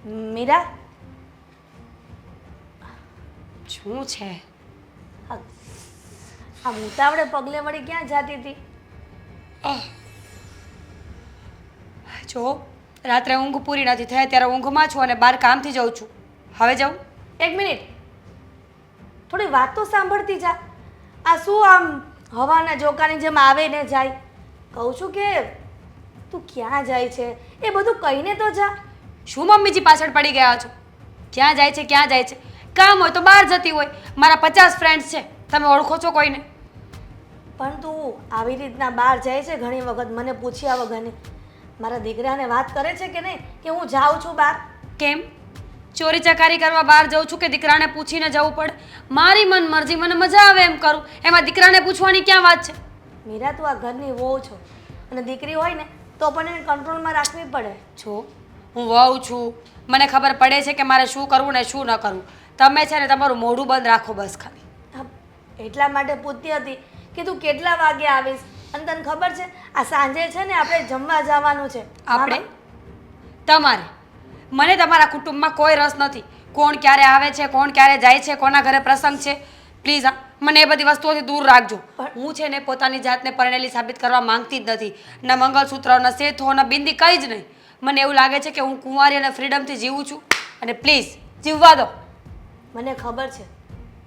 મીરા, શું છે? આ ઉતાવળે પગલે વળી ક્યાં જાતી હતી? જો રાત્રે ઊંઘ પૂરી નથી થઈ, ત્યારે ઊંઘમાં છું અને બહાર કામથી જાઉં છું. હવે જાઉં? એક મિનિટ, થોડી વાત તો સાંભળતી જા. આ શું આમ હવાના જોકાની જેમ આવે ને જાય? કહું છું કે તું ક્યાં જાય છે એ બધું કહીને તો જા. શું મમ્મીજી પાછળ પડી ગયા છો? ક્યાં જાય છે, ક્યાં જાય છે? કામ હોય તો બહાર જતી હોય. મારા 50 ફ્રેન્ડ્સ છે, તમે ઓળખો છો કોઈને? પણ તું આવી રીતના બહાર જાય છે ઘણી વખત મને પૂછ્યા વગરની. મારા દીકરાને વાત કરે છે કે નહીં કે હું જાઉં છું બહાર? કેમ ચોરી ચકારી કરવા બહાર જાઉં છું કે દીકરાને પૂછીને જવું પડે? મારી મન મરજી, મને મજા આવે એમ કરું. એમાં દીકરાને પૂછવાની ક્યાં વાત છે? મીરા, તું આ ઘરની વહુ છો અને દીકરી હોય ને તો પણ એને કંટ્રોલમાં રાખવી પડે. છો હું વહુ છું, મને ખબર પડે છે કે મારે શું કરવું ને શું ન કરવું. તમે છે ને તમારું મોઢું બંધ રાખો બસ ખાલી. હા, એટલા માટે પૂછતી હતી કે તું કેટલા વાગે આવીશ. અને તને ખબર છે આ સાંજે છે ને આપણે જમવા જવાનું છે. આપણે? તમારે? મને તમારા કુટુંબમાં કોઈ રસ નથી. કોણ ક્યારે આવે છે, કોણ ક્યારે જાય છે, કોના ઘરે પ્રસંગ છે, પ્લીઝ હા મને એ બધી વસ્તુઓથી દૂર રાખજો. હું છે ને પોતાની જાતને પરણેલી સાબિત કરવા માંગતી જ નથી. ના મંગળસૂત્ર, ના સેથો, ના બિંદી, કંઈ જ નહીં. મને એવું લાગે છે કે હું કુંવારી અને ફ્રીડમથી જીવું છું અને પ્લીઝ જીવવા દો. મને ખબર છે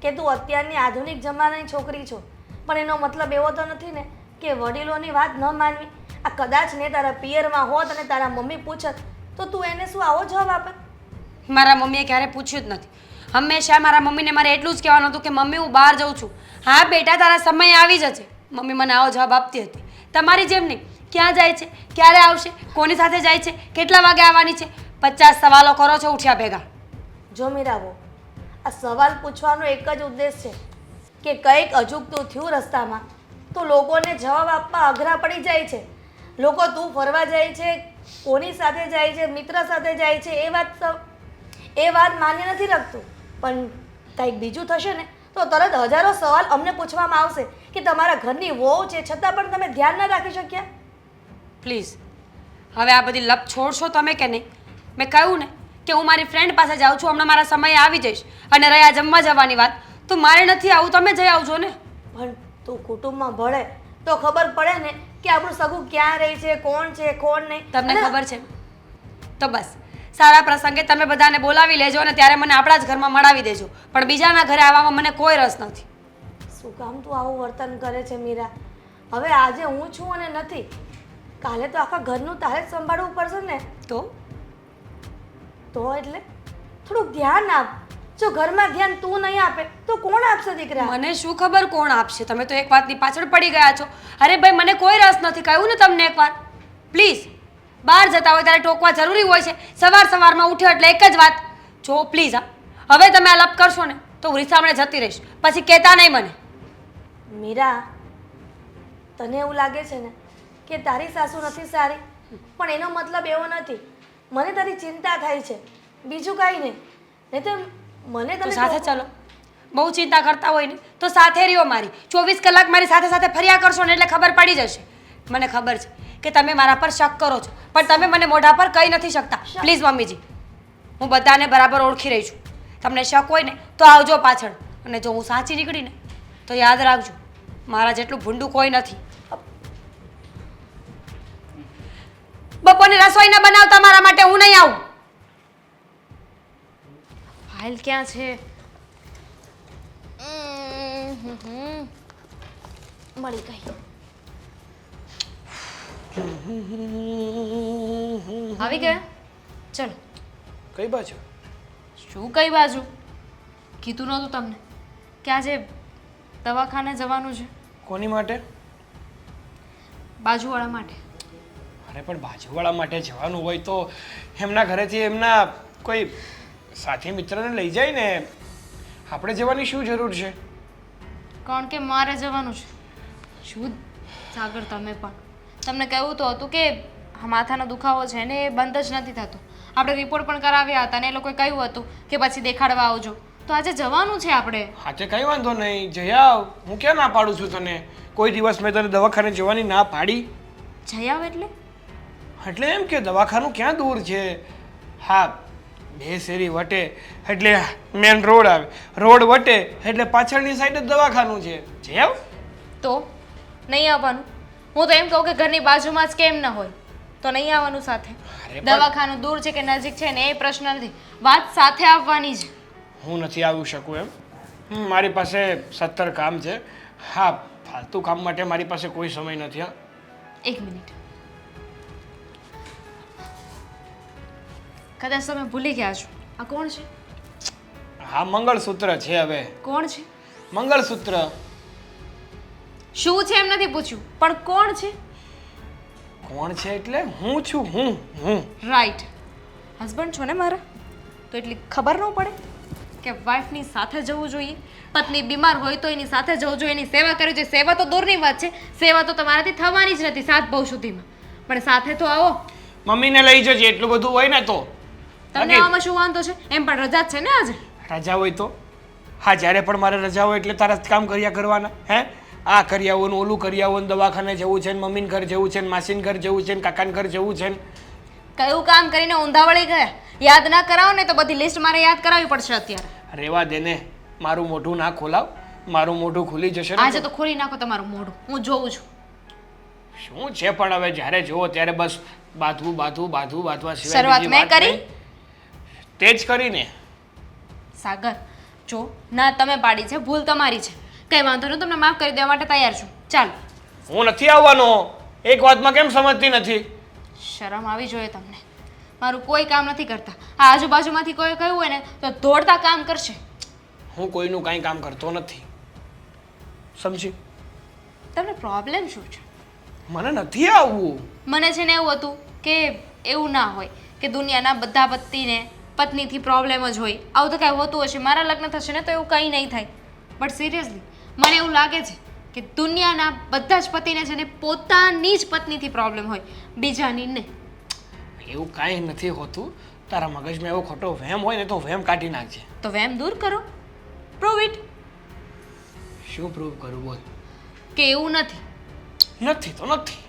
કે તું અત્યારની આધુનિક જમાનાની છોકરી છો, પણ એનો મતલબ એવો તો નથી ને કે વડીલોની વાત ન માનવી. આ કદાચ ને તારા પિયરમાં હોત અને તારા મમ્મી પૂછત તો તું એને શું આવો જવાબ આપે? મારા મમ્મીએ ક્યારેય પૂછ્યું જ નથી. હંમેશા મારા મમ્મીને મારે એટલું જ કહેવાનું હતું કે મમ્મી હું બહાર જાઉં છું. હા બેટા, તારા સમય આવી જશે. મમ્મી મને આવો જવાબ આપતી હતી. તમારી જેમ નહીં. ક્યાં જાય છે, ક્યારે આવશે, કોની સાથે જાય છે, કેટલા વાગે આવવાની છે, 50 સવાલો કરો છો ઉઠ્યા ભેગા. જો મીરાબો, આ સવાલ પૂછવાનો એક જ ઉદ્દેશ છે કે કંઈક અજુગતું થયું રસ્તામાં તો લોકોને જવાબ આપવા અઘરા પડી જાય છે. લોકો તું ફરવા જાય છે, કોની સાથે જાય છે, મિત્ર સાથે જાય છે એ વાત માન્ય નથી રાખતું. પણ કંઈક બીજું થશે ને તો તરત હજારો સવાલ અમને પૂછવામાં આવશે કે તમારા ઘરની વહુ છે છતાં પણ તમે ધ્યાન ના રાખી શક્યા. પ્લીઝ હવે આ બધી લપ છોડશો તમે કે નહીં? મેં કહ્યું ને કે હું મારી ફ્રેન્ડ પાસે જાઉં છું, હમણાં મારા સમયે આવી જઈશ. અને રહ્યા જમવા જવાની વાત, તો મારે નથી આવું, તમે જઈ આવજો ને. પણ તું કુટુંબમાં ભળે તો ખબર પડે ને કે આપણું સગું ક્યાં રહે છે, કોણ છે, કોણ નહીં. તમને ખબર છે તો બસ સારા પ્રસંગે તમે બધાને બોલાવી લેજો અને ત્યારે મને આપણા જ ઘરમાં મળાવી દેજો. પણ બીજાના ઘરે આવવામાં મને કોઈ રસ નથી. શું કામ તું આવું વર્તન કરે છે મીરા? હવે આજે હું છું અને નથી, કાલે તો આખા ઘરનું તારે જ સંભાળવું પડશે ને. તો એટલે થોડુંક ધ્યાન આપ. જો ઘરમાં ધ્યાન તું નહીં આપે તો કોણ આપશે દીકરા? મને શું ખબર કોણ આપશે? તમે તો એક વાતની પાછળ પડી ગયા છો. અરે ભાઈ મને કોઈ રસ નથી, કહ્યું ને તમને એકવાર. પ્લીઝ બહાર જતા હોય ત્યારે ટોકવા જરૂરી હોય છે? સવારમાં ઉઠ્યો એટલે એક જ વાત. જો પ્લીઝ હા હવે તમે આ લપ કરશો ને તો હું રીસામણે જતી રહીશ, પછી કહેતા નહીં મને. મીરા, તને એવું લાગે છે ને કે તારી સાસુ નથી સારી, પણ એનો મતલબ એવો નથી. મને તારી ચિંતા થાય છે, બીજું કાંઈ નહીં. નહીં તો મને તો તને સાથે ચાલો. બહુ ચિંતા કરતા હોય ને તો સાથે રહ્યો મારી. 24 કલાક મારી સાથે સાથે ફર્યા કરશો ને એટલે ખબર પડી જશે. મને ખબર છે કે તમે મારા પર શક કરો છો, પણ તમે મને મોઢા પર કહી નથી શકતા. પ્લીઝ મમ્મીજી, હું બધાને બરાબર ઓળખી રહી છું. તમને શક હોય ને તો આવજો પાછળ. અને જો હું સાચી નીકળી ને તો યાદ રાખજો, મારા જેટલું ભૂંડું કોઈ નથી. બપોરની રસોઈ ન બનાવતા મારા માટે, હું નહીં આવું. ફાઇલ ક્યાં છે? મળી ગઈ. આવી ગયા? ચલો. કઈ બાજુ? શું કઈ બાજુ? કીધું નહોતું તમને કે આજે દવાખાને જવાનું છે? કોની માટે? બાજુવાળા માટે. અરે પણ બાજુવાળા માટે જવાનું હોય તો એમના ઘરેથી એમના કોઈ સાથી મિત્રને લઈ જાય ને. આપણે જવાની શું જરૂર છે? કારણ કે મારે જવાનું છે. શું સાગર, તમે પણ તમને કહ્યું તો હતું કે આ માથાનો દુખાવો છે ને એ બંધ જ નથી થતો. આપણે રિપોર્ટ પણ કરાવ્યા હતા ને એ લોકોએ કહ્યું હતું કે પછી દેખાડવા આવજો. તો આજે જવાનું છે આપણે. આજે કંઈ વાંધો નહીં, જઈ આવ. હું ક્યાં ના પાડું છું તને? કોઈ દિવસ મેં તને દવાખાને જવાની ના પાડી? જઈ આવ એટલે? એટલે એમ કે દવાખાનું ક્યાં દૂર છે. હા, બે શેરી વટે એટલે મેન રોડ આવે, રોડ વટે એટલે પાછળની સાઈડ જ દવાખાનું છે. જઈ આવ. તો નહીં આવવાનું? હું તો એમ કહું કે ઘરની બાજુમાં જ કેમ ન હોય તો નહીં આવવાનું સાથે? અરે પણ- દવાખાનું દૂર છે કે નજીક છે ને એ પ્રશ્ન નથી, વાત સાથે આવવાની છે. હું નથી આવી શકું એમ. મારી પાસે 17 કામ છે. હા, ફાલતુ કામ માટે મારી પાસે કોઈ સમય નથી. હા, એક મિનિટ, કદાચ તમે ભૂલી ગયા છો, આ કોણ છે? હા, મંગળસૂત્ર છે. હવે કોણ છે? મંગળસૂત્ર શું છે એમ નથી પૂછ્યું, પણ કોણ છે? કોણ છે એટલે હું છું. હું રાઈટ, હસબન્ડ છો ને મારા, તો એટલી ખબર ન પડે કે વાઈફની સાથે જવું જોઈએ? પત્ની બીમાર હોય તો એની સાથે જવું જોઈએ, એની સેવા કરવી જોઈએ. સેવા તો દૂરની વાત છે, સેવા તો તમારાથી થવાની જ નથી 7 ભવ સુધીમાં, પણ સાથે તો આવો. મમ્મીને લઈ જજે, એટલું બધું હોય ને તો. તમને આમાં શું વાંધો છે? એમ પણ રજા જ છે ને આજે. રજા હોય તો? હા, જ્યારે પણ મારે રજા હોય એટલે તારા કામ કર્યા કરવાના. હે, આ કરી આવો ને ઓલું કરી આવો ને દવાખાને જવું છે ને મમ્મીને ઘર જવું છે ને માસીને ઘર જવું છે ને કાકાને ઘર જવું છે ને. કયું કામ કરીને ઊંધા વળી ગયા? યાદ ના કરાવો ને તો બધી લિસ્ટ મારે યાદ કરાવવી પડશે અત્યારે. રેવા દે ને, મારું મોઢું ના ખોલાવ. મારું મોઢું ખુલી જશે ને આજે તો ખોલી નાખો તમારું મોઢું, હું જોઉં છું. શું છે પણ હવે જ્યારે જુઓ ત્યારે બસ બાંધવા સિવાય શરૂઆત બીજી મેં વાત કરી? નહીં. તે જ કરીને. સાગર, જો ના તમે પાડી છે, ભૂલ તમારી છે. કઈ વાંધો નહીં, તમને માફ કરી દેવા માટે તૈયાર છું. ચાલો. હું નથી આવવાનો. એક વાતમાં કેમ સમજતી નથી? શરમ આવી જોઈએ તમને. મારું કોઈ કામ નથી કરતા. આ આજુબાજુમાંથી કોઈ કહ્યું હોય ને તો દોડતા કામ કરશે. હું કોઈનું કાંઈ કામ કરતો નથી, સમજી? તમને પ્રોબ્લેમ શું છે? મને નથી આવવું. મને છે ને એવું હતું કે એવું ના હોય કે દુનિયાના બધા પત્નીથી પ્રોબ્લેમ જ હોય. આવું તો કાંઈ હોતું હશે. મારા લગ્ન થશે ને તો એવું કંઈ નહીં થાય. બટ સિરિયસલી મને એવું લાગે છે કે દુનિયાના બધા જ પતિને છે ને પોતાની જ પત્નીથી પ્રોબ્લેમ હોય, બીજાની નહીં. એવું કાંઈ નથી હોતું. તારા મગજમાં એવો ખોટો વહેમ હોય ને તો વહેમ કાઢી નાખજે. તો વહેમ દૂર કરો. Prove it. શું પ્રૂવ કરું બોલ? કે એવું નથી. નથી તો નથી.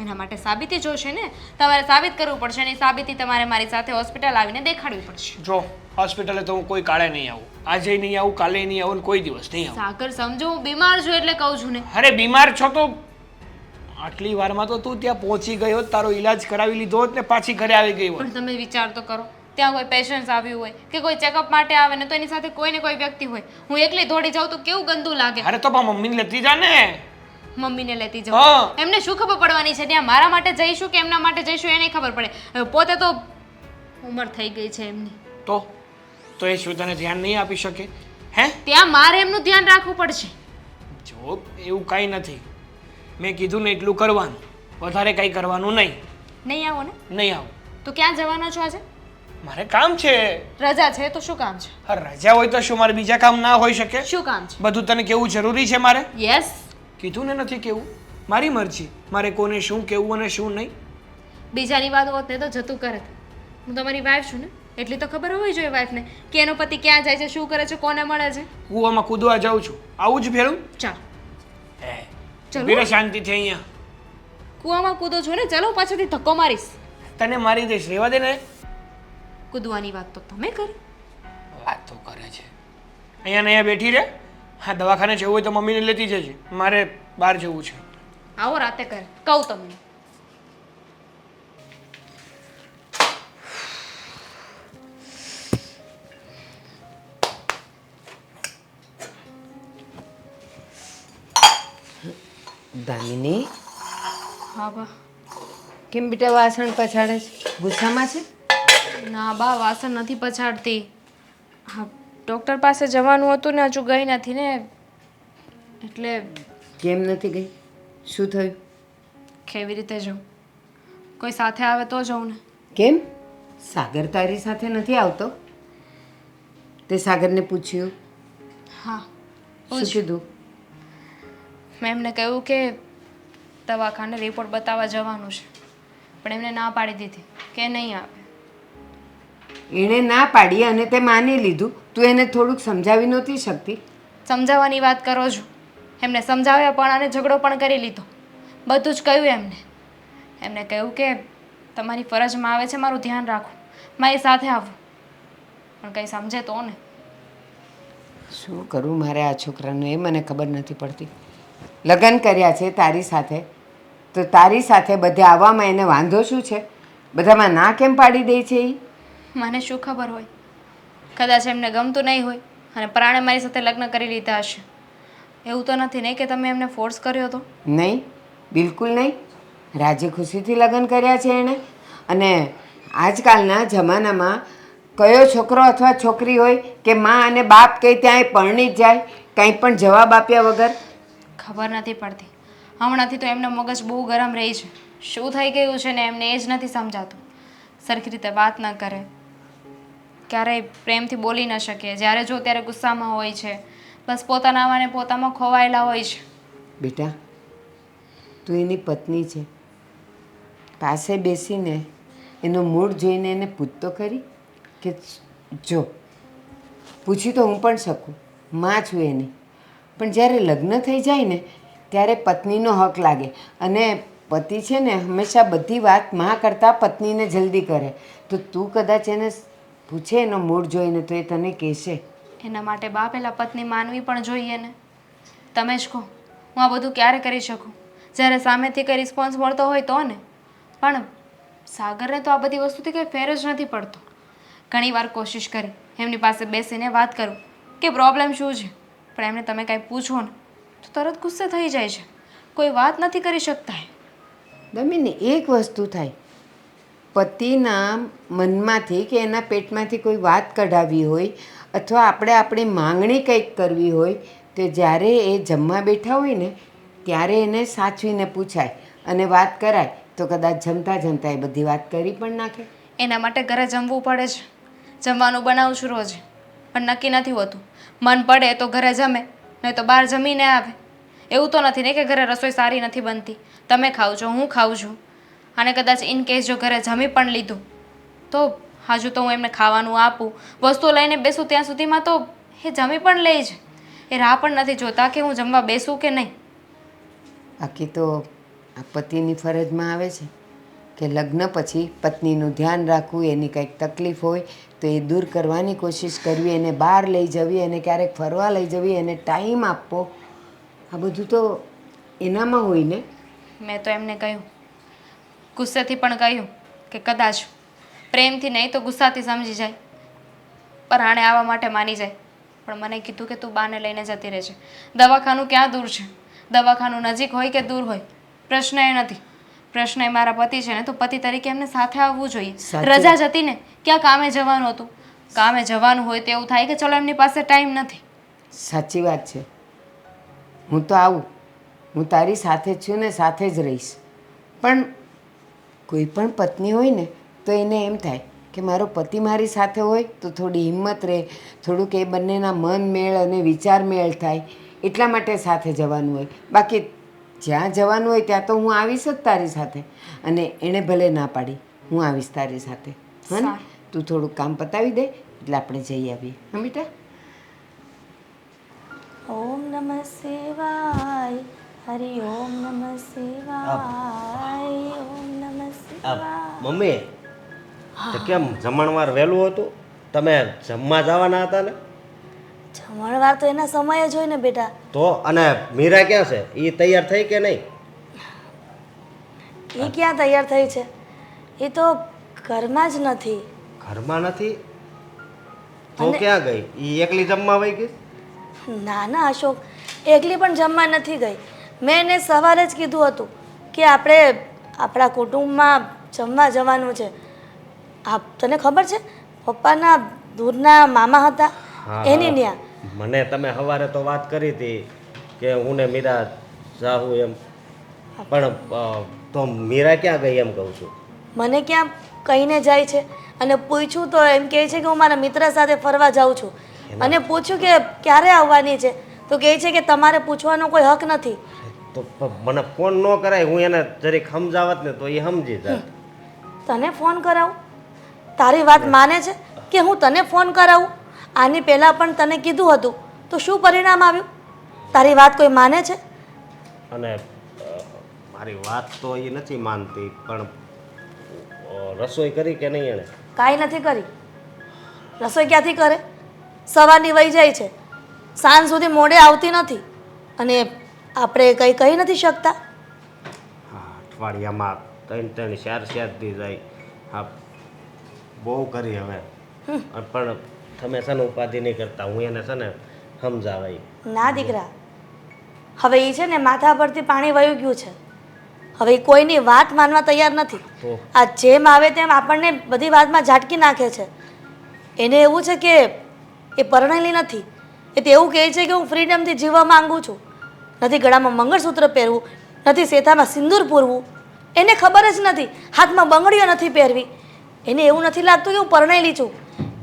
એના માટે સાબિતી જોશે ને. તમારે સાબિત કરવું પડશે અને એ સાબિતી તમારે મારી સાથે હોસ્પિટલ આવીને દેખાડવી પડશે. જો હોસ્પિટલે તો હું કોઈ કાળે નહીં આવું. આજે નહીં આવું, કાલે નહીં આવું, ને કોઈ દિવસ નહીં આવું. સાગર સમજો, હું બીમાર છું એટલે કહું છું ને. અરે બીમાર છો તો આટલી વારમાં તો તું ત્યાં પહોંચી ગયો હોત, તારો ઈલાજ કરાવી લીધો હોત ને પાછી ઘરે આવી ગઈ હોત. પણ તમે વિચાર તો કરો, ત્યાં કોઈ પેશન્ટ્સ આવ્યું હોય કે કોઈ ચેકઅપ માટે આવે ને તો એની સાથે કોઈ ને કોઈ વ્યક્તિ હોય. હું એકલી દોડી જાઉં તો કેવું ગંદુ લાગે. અરે તો પણ મમ્મીને લેતી જા ને. મમ્મીને લેતી હા. જાઉં, એમને શું ખબર પડવાની છે? ત્યાં મારા માટે જઈશું કે એમના માટે જઈશું એ નહીં ખબર પડે. હવે પોતે તો ઉંમર થઈ ગઈ છે એમની. તો એ શું તને ધ્યાન નહીં આપી શકે? હે, ત્યાં મારે એમનું ધ્યાન રાખવું પડશે. જો એવું કાંઈ નથી. મેં કીધું ને એટલું કરવાનું, વધારે કંઈ કરવાનું નહીં. નહીં આવો ને નહીં આવું. તો ક્યાં જવાનો છો આજે? મારે કામ છે. રજા છે તો શું કામ છે? હા, રજા હોય તો શું મારે બીજા કામ ના હોઈ શકે? શું કામ છે? બધું તને કેવું જરૂરી છે મારે? યસ. કીધું ને નથી કેવું. મારી મરજી, મારે કોને શું કહેવું અને શું નહીં. બીજાની વાત હોત ને તો જતું કરે. હું તમારી વાઈફ છું ને, એટલી તો ખબર હોવી જોઈએ વાઈફને કે એનો પતિ ક્યાં જાય છે, શું કરે છે, કોને મળે છે. કૂવામાં કૂદવા જાઉં છું, આવું જ ફેરું. ચાલ હે, ચલો. બીરે શાંતિથી અહીંયા. કૂવામાં કૂદો છો ને, ચલો પાછળથી ધક્કો મારીશ. તને મારી દઈશ, રહેવા દે ને. કૂદવાની વાત તો તમે કરી. વાતો કરે છે. અહીંયા ને અહીંયા બેઠી રહે. હા, દવાખાને જવું હોય તો મમ્મીને લેતી જજે. મારે બહાર જવું છે. આવો રાતે કરે, કહું તમને. દામિની, હા બા. કેમ બેટા વાસણ પછાડે છે? ગુસ્સામાં છે? ના બા, વાસણ નથી પછાડતી. હા, ડૉક્ટર પાસે જવાનું હતું ને હજુ ગઈ નથી ને એટલે. કેમ નથી ગઈ? શું થયું? કેવી રીતે જઉં? કોઈ સાથે આવે તો જઉં ને. કેમ સાગર તારી સાથે નથી આવતો? તે સાગરને પૂછ્યું? હા, શું કીધું? મેં એમને કહ્યું કે દવાખાને રિપોર્ટ બતાવવા જવાનું છે, પણ એમને ના પાડી દીધી કે નહીં આવે. એણે ના પાડી અને તે માની લીધું. તું એને થોડુંક સમજાવી નહોતી શકતી? સમજાવવાની વાત કરો છો. એમને સમજાવ્યા પણ અને ઝઘડો પણ કરી લીધો. બધું જ કહ્યું એમને. એમને કહ્યું કે તમારી ફરજમાં આવે છે મારું ધ્યાન રાખવું, મારી સાથે આવવું. પણ કંઈ સમજે તો ને. શું કરું મારે આ છોકરાનું એ મને ખબર નથી પડતી. લગ્ન કર્યા છે તારી સાથે, તો તારી સાથે બધે આવવામાં એને વાંધો શું છે? બધામાં ના કેમ પાડી દે છે એ? મને શું ખબર હોય, કદાચ એમને ગમતું નહીં હોય અને પ્રાણે મારી સાથે લગ્ન કરી લીધા હશે. એવું તો નથી ને કે તમે એમને ફોર્સ કર્યો હતો? નહીં, બિલકુલ નહીં. રાજી ખુશીથી લગ્ન કર્યા છે એણે. અને આજકાલના જમાનામાં કયો છોકરો અથવા છોકરી હોય કે માં અને બાપ કંઈ ત્યાંય પરણી જ જાય કંઈ પણ જવાબ આપ્યા વગર? ખબર નથી પડતી. હમણાંથી તો એમનો મગજ બહુ ગરમ રહી છે. શું થઈ ગયું છે ને એમને એ જ નથી સમજાતું. સરખી રીતે વાત ન કરે, ક્યારેય પ્રેમથી બોલી ન શકે, જ્યારે જો ત્યારે ગુસ્સામાં હોય છે, બસ પોતાનામાં ને પોતામાં ખોવાયેલા હોય છે. બેટા, તું એની પત્ની છે, પાસે બેસીને એનો મૂડ જોઈને એને પૂછતો ખરી કે જો પૂછી તો હું પણ શકું, માં છું એની, પણ જ્યારે લગ્ન થઈ જાય ને ત્યારે પત્નીનો હક લાગે. અને પતિ છે ને હંમેશા બધી વાત માં કરતાં પત્નીને જલ્દી કરે. તો તું કદાચ એને પૂછે એનો મૂડ જોઈને તો એ તને કહેશે. એના માટે બા પહેલાં પત્ની માનવી પણ જોઈએ ને. તમે જ કહો, હું આ બધું ક્યારે કરી શકું? જ્યારે સામેથી કંઈ રિસ્પોન્સ મળતો હોય તો ને. પણ સાગરને તો આ બધી વસ્તુથી કંઈ ફેર જ નથી પડતો. ઘણીવાર કોશિશ કરી એમની પાસે બેસીને વાત કરું કે પ્રોબ્લેમ શું છે, પણ એમને તમે કાંઈ પૂછો ને તો તરત ગુસ્સે થઈ જાય છે. કોઈ વાત નથી કરી શકતા. દમીને એક વસ્તુ થાય, પતિના મનમાંથી કે એના પેટમાંથી કોઈ વાત કઢાવી હોય અથવા આપણે આપણી માંગણી કંઈક કરવી હોય તો જ્યારે એ જમવા બેઠા હોય ને ત્યારે એને સાચવીને પૂછાય અને વાત કરાય તો કદાચ જમતા જમતા એ બધી વાત કરી પણ નાખે. એના માટે ઘરે જમવું પડે છે. જમવાનું બનાવું છું રોજ, પણ નક્કી નથી હોતું. મન પડે તો ઘરે જમે, નહીં તો બહાર જમીને આવે. એવું તો નથી ને કે ઘરે રસોઈ સારી નથી બનતી, તમે ખાવ છો, હું ખાઉં છું. અને કદાચ ઇન કેસ જો ઘરે જમી પણ લીધું તો હજુ તો હું એમને ખાવાનું આપું, વસ્તુઓ લઈને બેસું ત્યાં સુધીમાં તો એ જમી પણ લે છે. એ રાહ પણ નથી જોતા કે હું જમવા બેસું કે નહીં. બાકી તો આ પતિની ફરજમાં આવે છે કે લગ્ન પછી પત્નીનું ધ્યાન રાખવું, એની કંઈક તકલીફ હોય તો એ દૂર કરવાની કોશિશ કરવી, એને બહાર લઈ જવી, એને ક્યારેક ફરવા લઈ જવી, એને ટાઈમ આપવો. આ બધું તો એનામાં હોય ને. મેં તો એમને કહ્યું, ગુસ્સેથી પણ કહ્યું કે કદાચ પ્રેમથી નહીં તો ગુસ્સાથી સમજી જાય, પરાણે આવવા માટે માની જાય. પણ મને કીધું કે તું બાને લઈને જતી રહેજે. દવાખાનું ક્યાં દૂર છે? દવાખાનું નજીક હોય કે દૂર હોય પ્રશ્ન એ નથી. પ્રશ્ન એ મારા પતિ છે ને, તો પતિ તરીકે એમને સાથે આવવું જોઈએ. રજા જ હતી ને, ક્યાં કામે જવાનું હતું? કામે જવાનું હોય તો એવું થાય કે ચલો એમની પાસે ટાઈમ નથી. સાચી વાત છે. હું તો આવું, હું તારી સાથે જ છું ને સાથે જ રહીશ. પણ કોઈ પણ પત્ની હોય ને તો એને એમ થાય કે મારો પતિ મારી સાથે હોય તો થોડી હિંમત રહે, થોડુંક એ બંનેના મન મેળ અને વિચાર મેળ થાય, એટલા માટે સાથે જવાનું હોય. બાકી જ્યાં જવાનું હોય ત્યાં તો હું આવીશ જ તારી સાથે. અને એણે ભલે ના પાડી, હું આવીશ તારી સાથે. હા ને? તું થોડુંક કામ પતાવી દે એટલે આપણે જઈ આવીએ. હા બેટા? ઓમ નમઃ શિવાય, હરિ ઓમ નમઃ શિવાય, ઓમ નમઃ શિવાય. મમ્મી તો કેમ જમણવાર વહેલું હતું? તમે જમવા જવાના હતા ને? જમણવાર તો એના સમય જ હોય ને બેટા. તો અને મીરા ક્યાં છે? એ તૈયાર થઈ કે નહીં? એ ક્યાં તૈયાર થઈ છે? એ તો ઘરમાં જ નથી. ઘરમાં નથી તો ક્યાં ગઈ? એ એકલી જમવા વઈ ગઈ? ના ના અશોક, એકલી પણ જમવા નથી ગઈ. મેં એને સવારે જ કીધું હતું કે આપણે આપણા કુટુંબમાં જમવા જવાનું છે. તને ખબર છે, પપ્પાના દૂરના મામા હતા એની ત્યાં. મને તમે સવારે તો વાત કરી હતી કે હું ને મીરા જાઉં એમ, પણ તો મીરા ક્યાં ગઈ એમ કહું છું. મને ક્યાં કહીને જાય છે, અને પૂછ્યું તો એમ કહે છે કે હું મારા મિત્ર સાથે ફરવા જાઉં છું. અને પૂછ્યું કે ક્યારે આવવાની છે તો કહે છે કે તમારે પૂછવાનો કોઈ હક નથી. તો મને ફોન ન કરાય, હું એને જરીક સમજાવત ને તો એ સમજી જાય. તને ફોન કરાવું? તારી વાત માને છે કે હું તને ફોન કરાવું? આની પહેલાં પણ તને કીધું હતું તો શું પરિણામ આવ્યું? તારી વાત કોઈ માને છે? અને મારી વાત તો એ નથી માનતી, પણ રસોઈ કરી કે નહીં એણે? કાંઈ નથી કરી. રસોઈ ક્યાંથી કરે? સવારની વહી જાય છે, સાંજ સુધી મોડે આવતી નથી, અને આપણે કંઈ કહી નથી શકતા. હા અઠવાડિયામાં 3 4 દી જાય. હા બહુ કરી હવે. પણ તમે છે ને ઉપાધિ નહીં કરતા, હું એને છે ને સમજાવાય. ના દીકરા, હવે એ છે ને માથા પરથી પાણી વહી ગયું છે. હવે ઈ કોઈની વાત માનવા તૈયાર નથી. તો આ જેમ આવે તેમ આપણને બધી વાતમાં ઝાટકી નાખે છે. એને એવું છે કે એ પરણેલી નથી. એ તો એવું કહે છે કે હું ફ્રીડમથી જીવવા માંગુ છું. નથી ગળામાં મંગળસૂત્ર પહેરવું, નથી સેથામાં સિંદૂર પૂરવું. એને ખબર જ નથી, હાથમાં બંગડીઓ નથી પહેરવી. એને એવું નથી લાગતું કે હું પરણેલી છું.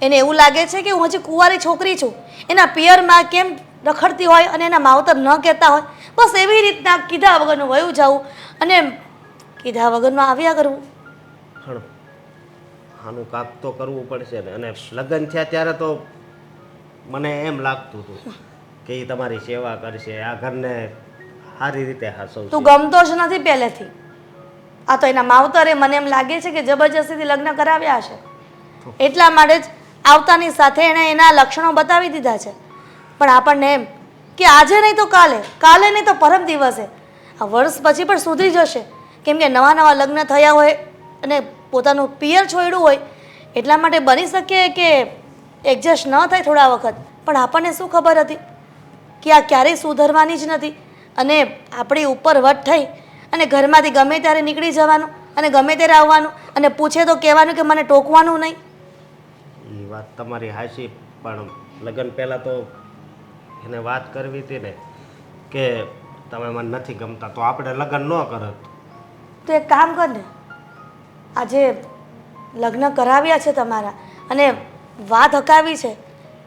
એને એવું લાગે છે કે હું હજી કુંવારી છોકરી છું. એના પિયરમાં કેમ રખડતી હોય અને એના માવતર ન કહેતા હોય, બસ એવી રીતના કીધા વગરનું વયું જવું અને કીધા વગરનું આવ્યા કરવું. પણ આનું કાક તો કરવું પડશે ને. અને લગ્ન થયા ત્યારે તો મને એમ લાગતું હતું કે એ તમારી સેવા કરશે, આ ઘરને સારી રીતે હાસવશે. તું ગમતો જ નથી પહેલેથી. આ તો એના માવતરે મને એમ લાગે છે કે જબરજસ્તીથી લગ્ન કરાવ્યા હશે. એટલા માટે જ આવતાની સાથે એણે એના લક્ષણો બતાવી દીધા છે. પણ આપણને એમ કે આજે નહીં તો કાલે, કાલે નહીં તો પરમ દિવસે, આ વર્ષ પછી પણ સુધરી જશે. કેમ કે નવા નવા લગ્ન થયા હોય અને પોતાનું પિયર છોડ્યું હોય, એટલા માટે બની શકે કે એડજસ્ટ ન થાય થોડા વખત. પણ આપણને શું ખબર હતી કે આ ક્યારેય સુધરવાની જ નથી, અને આપણી ઉપર વટ થઈ અને ઘરમાંથી ગમે ત્યારે નીકળી જવાનું અને ગમે ત્યારે આવવાનું, અને પૂછે તો કહેવાનું કે મને ટોકવાનું નહીં. એ વાત તમારી હાચી, પણ લગ્ન પહેલાં તો એને વાત કરવી હતી ને કે તમે મને નથી ગમતા, તો આપણે લગ્ન ન કરત. તો એક કામ કર ને, આજે લગ્ન કરાવ્યા છે તમારા અને વાત હકાવી છે,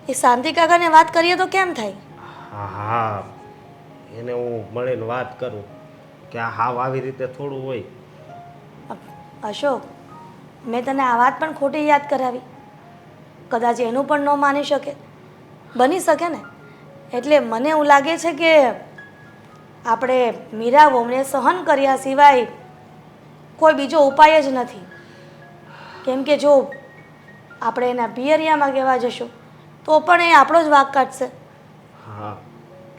એ શાંતિ કાકાને વાત કરીએ તો કેમ થાય? હા હા એને હું મળીને વાત કરું કે આ હાવ આવી રીતે થોડું હોય. અશોક, મેં તને આ વાત પણ ખોટી યાદ કરાવી. કદાચ એનું પણ ન માની શકે, બની શકે ને. એટલે મને એવું લાગે છે કે આપણે મીરા વહુને સહન કર્યા સિવાય કોઈ બીજો ઉપાય જ નથી. કેમ કે જો આપણે એના પિયરિયામાં કહેવા જશું તો પણ એ આપણો જ વાંક કાઢશે. હા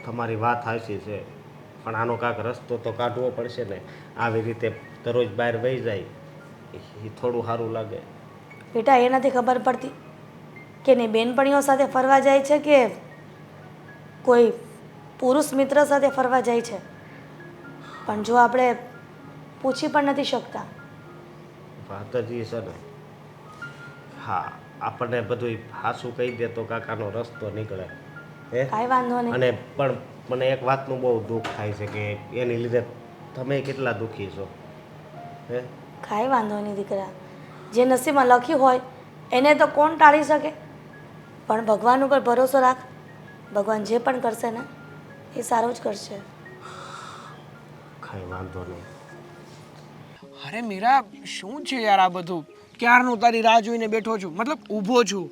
તમારી વાત સાચી છે, પણ આનો કાંક રસ્તો તો કાઢવો પડશે ને. આવી રીતે દરરોજ બહાર વહી જાય એ થોડું સારું લાગે. બેટા, એ નથી ખબર પડતી કે એની બેનપણીઓ સાથે ફરવા જાય છે કે કોઈ પુરુષ મિત્ર સાથે ફરવા જાય છે. પણ જો આપણે પૂછી પણ નથી શકતા. વાત જ એ છે ને. હા આપણને બધું હાસું કહી દે તો કાકાનો રસ્તો નીકળે. હે કાંઈ વાંધો નહીં. અને પણ મને એક વાતનું બહુ દુઃખ થાય છે કે એની લીધે તમે કેટલા દુઃખી છો. હે કાંઈ વાંધો નહીં દીકરા, જે નસીબમાં લખ્યું હોય એને તો કોણ ટાળી શકે. પણ ભગવાન ઉપર ભરોસો રાખ, ભગવાન જે પણ કરશે ને એ સારું જ કરશે. કાંઈ વાંધો નહીં. અરે મીરા, શું છે યાર આ બધું? ક્યારનું તારી રાહ જોઈને બેઠો છું, મતલબ ઊભો છું.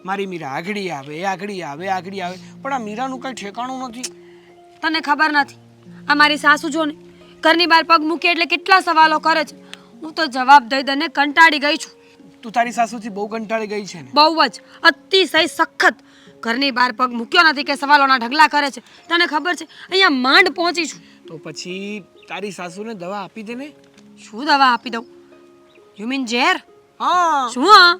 મારી મીરા આગળ આવે, આગળ આવે, આગળ આવે, પણ આ મીરાનું કંઈ ઠેકાણું નથી. તને ખબર નથી, આ મારી સાસુ જો ને ઘરની બહાર પગ મૂકે એટલે કેટલા સવાલો કરે છે. હું તો જવાબ દઈ દઈને કંટાળી ગઈ છું. તું તારી સાસુથી બહુ કંટાળી ગઈ છે ને? બહુ જ, અતિશય સખત. ઘરની બહાર પગ મૂક્યો નથી કે સવાલોના ઢગલા કરે છે. તને ખબર છે અહીંયા માંડ પહોંચી છું. તો પછી તારી સાસુને દવા આપી દે ને. શું દવા આપી દઉં? યુ મીન ઝેર? હા. શું? હા,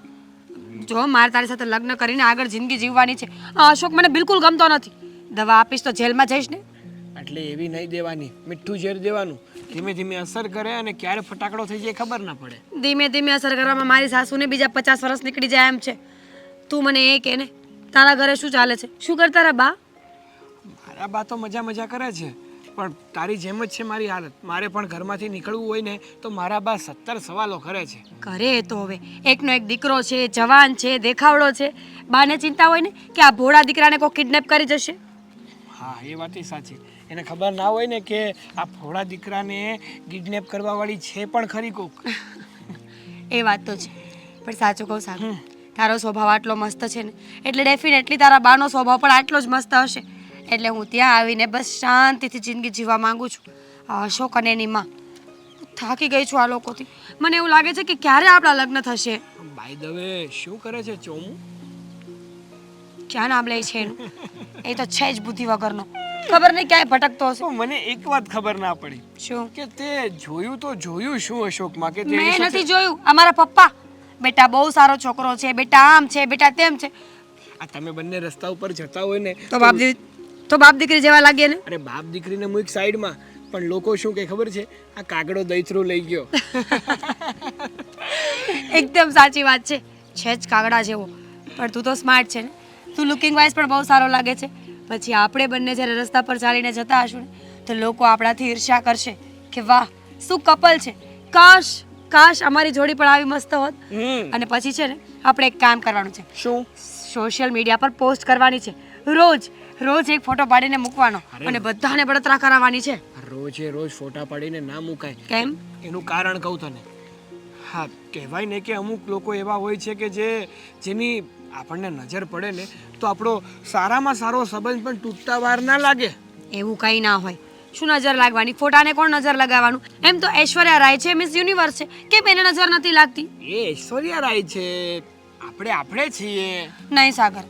જો મારે તારી સાથે લગ્ન કરીને આગળ જિંદગી જીવવાની છે. આ અશોક મને બિલકુલ ગમતો નથી. દવા આપીશ તો જેલમાં જઈશ ને. એટલે એવી નહીં દેવાની, મીઠું ઝેર દેવાનું. ધીમે ધીમે અસર કરે અને ક્યારે ફટાકડો થઈ જાય ખબર ના પડે. ધીમે ધીમે અસર કરવામાં મારી સાસુને બીજા 50 વર્ષ નીકળી જાય એમ છે. તું મને એ કહે ને, તારા ઘરે શું ચાલે છે? શું કરતા રા બા? મારા બા તો મજા મજા કરે છે, પણ તારી જેમ જ છે મારી હાલત. મારે પણ ઘરમાંથી નીકળવું હોય ને તો મારા બા 17 સવાલો કરે છે. કરે તો હવે એકનો એક દીકરો છે, જવાન છે, દેખાવડો છે. બાને ચિંતા હોય ને કે આ ભોળા દીકરાને કોઈ કિડનેપ કરી જશે. હા એ વાત સાચી. એને ખબર ના હોય ને કે આ ભોળા દીકરાને કિડનેપ કરવાવાળી છે પણ ખરી કોક. એ વાત તો છે, પણ સાચું કહું સારું, તારો સ્વભાવ આટલો મસ્ત છે ને એટલે ડેફિનેટલી તારા બાનો સ્વભાવ પણ આટલો જ મસ્ત હશે. એટલે હું ત્યાં આવીને બસ શાંતિથી જિંદગી જીવવા માંગુ છું. આ અશોક અને એની માં, થાકી ગઈ છું આ લોકોથી. મને એવું લાગે છે કે ક્યારે આપણા લગ્ન થશે. બાય ધ વે, શું કરે છે ચોમું? ક્યાં નામ લે છે એનું? એ તો છે જ બુદ્ધિ વગરનો. ખબર નહીં ક્યાંય ભટકતો હશે. તો મને એક વાત ખબર ના પડી શું? કે તે જોયું તો જોયું શું અશોકમાં કે તે મેં નથી જોયું. અમારા પપ્પા, બેટા બહુ સારો છોકરો છે, બેટા આમ છે, બેટા તેમ છે. આ તમે બંને રસ્તા ઉપર જતા હોય ને તો બાપ દીકરી જેવા લાગે ને. અરે બાપ દીકરીને મૂક સાઈડમાં, પણ લોકો શું કે ખબર છે, આ કાગડો દઈથરું લઈ ગયો. એકદમ સાચી વાત છે. છે જ કાગડા જેવો. પણ તું તો સ્માર્ટ છે ને. તું લુકિંગ વાઇઝ પણ બહુ સારો લાગે છે. પછી આપણે બંને જ્યારે રસ્તા પર ચાલીને જતા હશું ને તો લોકો આપણાથી ઈર્ષ્યા કરશે કે વાહ શું કપલ છે. કાશ અમારી જોડી પણ આવી મસ્ત હોત. અને પછી છે ને આપણે એક કામ કરવાનું છે. શું? સોશિયલ મીડિયા પર પોસ્ટ કરવાની છે. રોજ એક ફોટો પાડીને મૂકવાનો અને બધાને બળતરા કરાવવાની છે. રોજે રોજ ફોટા પાડીને ના મુકાય. કેમ? એનું કારણ કહું તને. હા, કહેવાય ને કે અમુક લોકો એવા હોય છે કે જેની આપણને નજર પડે ને તો આપણો સારામાં સારો સંબંધ પણ તૂટતા વાર ના લાગે. એવું કંઈ ના હોય. શું નજર લાગવાની? ફોટાને કોણ નજર લગાવવાનું? એમ તો ઐશ્વર્યા રાય છે, મિસ યુનિવર્સ છે, કેમ એને નજર નથી લાગતી? એ ઐશ્વર્યા રાય છે, આપણે છીએ. નહીં સાગર,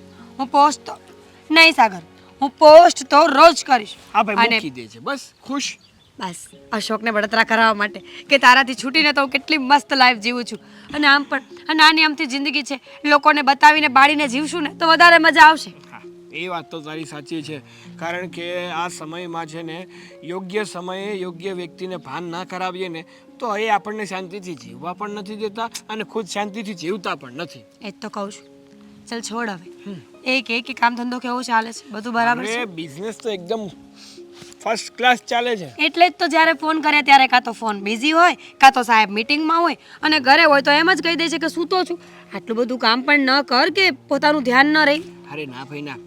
હું પોસ્ટ તો રોજ કરીશ. હા ભાઈ, અને મૂકી દે છે બસ. ખુશ? બસ અશોકને બળતરા કરાવવા માટે કે તારાથી છૂટીને તો હું કેટલી મસ્ત લાઈફ જીવું છું. અને આમ પણ આ નાની આમથી જિંદગી છે, લોકોને બતાવીને બાળીને જીવશું ને તો વધારે મજા આવશે. હા, એ વાત તો તારી સાચી છે. કારણ કે આ સમયમાં છે ને યોગ્ય સમયે યોગ્ય વ્યક્તિને ભાન ના કરાવીએ ને તો એ આપણને શાંતિથી જીવવા પણ નથી દેતા અને ખુદ શાંતિથી જીવતા પણ નથી. એ જ તો કહું છું. ચાલ છોડ હવે. કે કામ ધંધો કેવો ચાલે છે? બધું બરાબર છે? અરે બિઝનેસ તો એકદમ ફર્સ્ટ ક્લાસ ચાલે છે. એટલે જ તો જ્યારે ફોન કરે ત્યારે કાં તો ફોન બિઝી હોય, કાં તો સાહેબ મીટિંગમાં હોય, અને ઘરે હોય તો એમ જ કહી દે છે કે સૂતો છું. આટલું બધું કામ પણ ન કર કે પોતાનું ધ્યાન ન રહે. અરે ના ભાઈ ના,